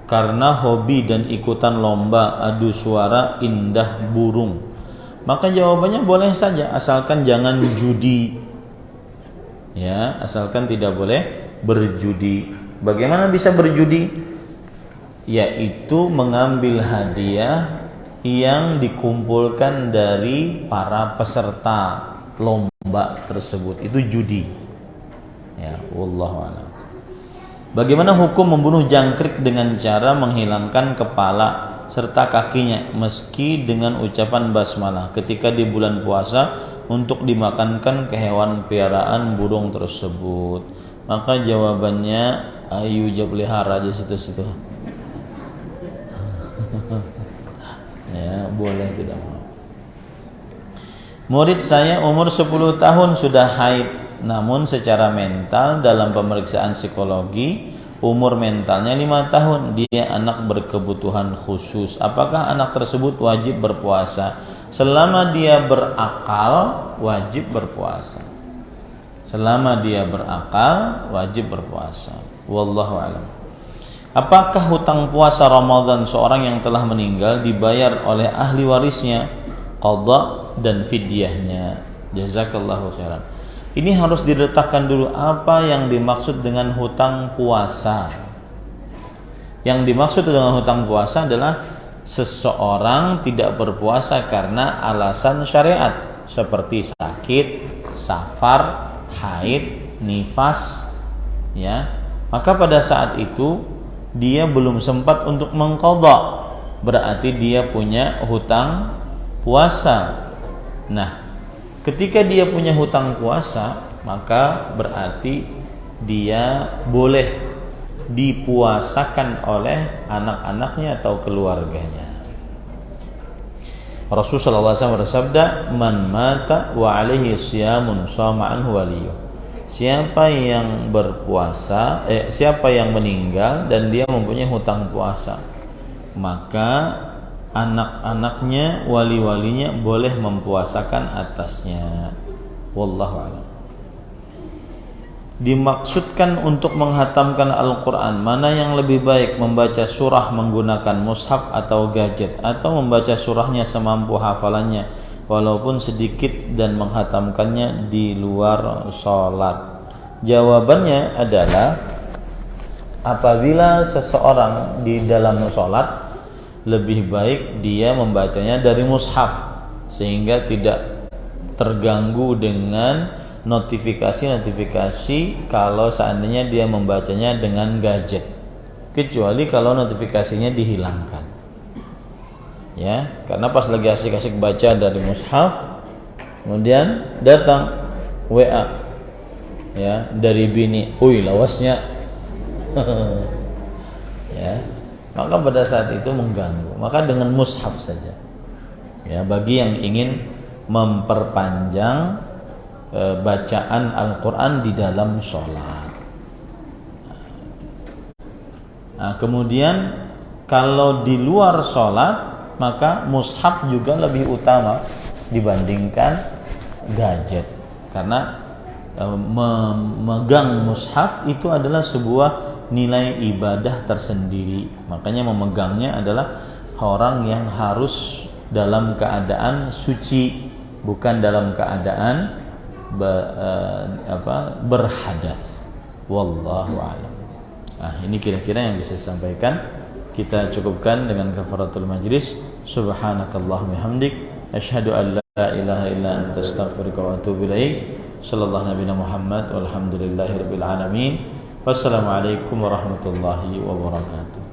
karena hobi dan ikutan lomba adu suara indah burung? Maka jawabannya boleh saja, asalkan jangan judi. Ya, asalkan tidak boleh berjudi. Bagaimana bisa berjudi? Yaitu mengambil hadiah yang dikumpulkan dari para peserta lomba tersebut. Itu judi. Ya, wallahu a'lam. Bagaimana hukum membunuh jangkrik dengan cara menghilangkan kepala serta kakinya meski dengan ucapan basmalah ketika di bulan puasa untuk dimakankan ke hewan piaraan burung tersebut? Maka jawabannya ayo pelihara aja situ-situ. Ya, boleh tidak mau. Murid saya umur 10 tahun sudah haid, namun secara mental dalam pemeriksaan psikologi umur mentalnya 5 tahun. Dia anak berkebutuhan khusus. Apakah anak tersebut wajib berpuasa? Selama dia berakal wajib berpuasa. Selama dia berakal wajib berpuasa. Wallahu a'lam. Apakah hutang puasa Ramadan seorang yang telah meninggal dibayar oleh ahli warisnya, qadha dan fidyahnya? Jazakallahu khairan. Ini harus diletakkan dulu apa yang dimaksud dengan hutang puasa. Yang dimaksud dengan hutang puasa adalah seseorang tidak berpuasa karena alasan syariat seperti sakit, safar, haid, nifas, ya. Maka pada saat itu dia belum sempat untuk mengqadha, berarti dia punya hutang puasa. Nah, ketika dia punya hutang puasa, maka berarti dia boleh dipuasakan oleh anak-anaknya atau keluarganya. Rasulullah SAW bersabda, "Man mata wa alaihi siyamun shama anhu waliyuh." Siapa yang berpuasa, siapa yang meninggal dan dia mempunyai hutang puasa, maka anak-anaknya, wali-walinya boleh mempuasakan atasnya. Wallahu a'lam. Dimaksudkan untuk menghatamkan Al-Quran, mana yang lebih baik, membaca surah menggunakan mushaf atau gadget, atau membaca surahnya semampu hafalannya walaupun sedikit dan menghatamkannya di luar sholat? Jawabannya adalah apabila seseorang di dalam sholat, lebih baik dia membacanya dari mushaf sehingga tidak terganggu dengan notifikasi-notifikasi kalau seandainya dia membacanya dengan gadget, kecuali kalau notifikasinya dihilangkan. Ya, karena pas lagi asik-asik baca dari mushaf, kemudian datang WA ya dari bini, "Uy, lawasnya." ya, maka pada saat itu mengganggu. Maka dengan mushaf saja. Ya, bagi yang ingin memperpanjang bacaan Al-Quran di dalam sholat. Nah, kemudian kalau di luar sholat, maka mushaf juga lebih utama dibandingkan gadget, karena memegang mushaf itu adalah sebuah nilai ibadah tersendiri. Makanya memegangnya adalah orang yang harus dalam keadaan suci, bukan dalam keadaan berhadas. Wallahu a'lam. Nah, ini kira-kira yang bisa saya sampaikan. Kita cukupkan dengan kafaratul majlis. Subhanakallahumma hamdik, asyhadu an la ilaha illa anta, astaghfiruka wa atubu ilaik. Sallallahu nabiyana Muhammad walhamdulillahirabbil alamin. Wassalamualaikum warahmatullahi wabarakatuh.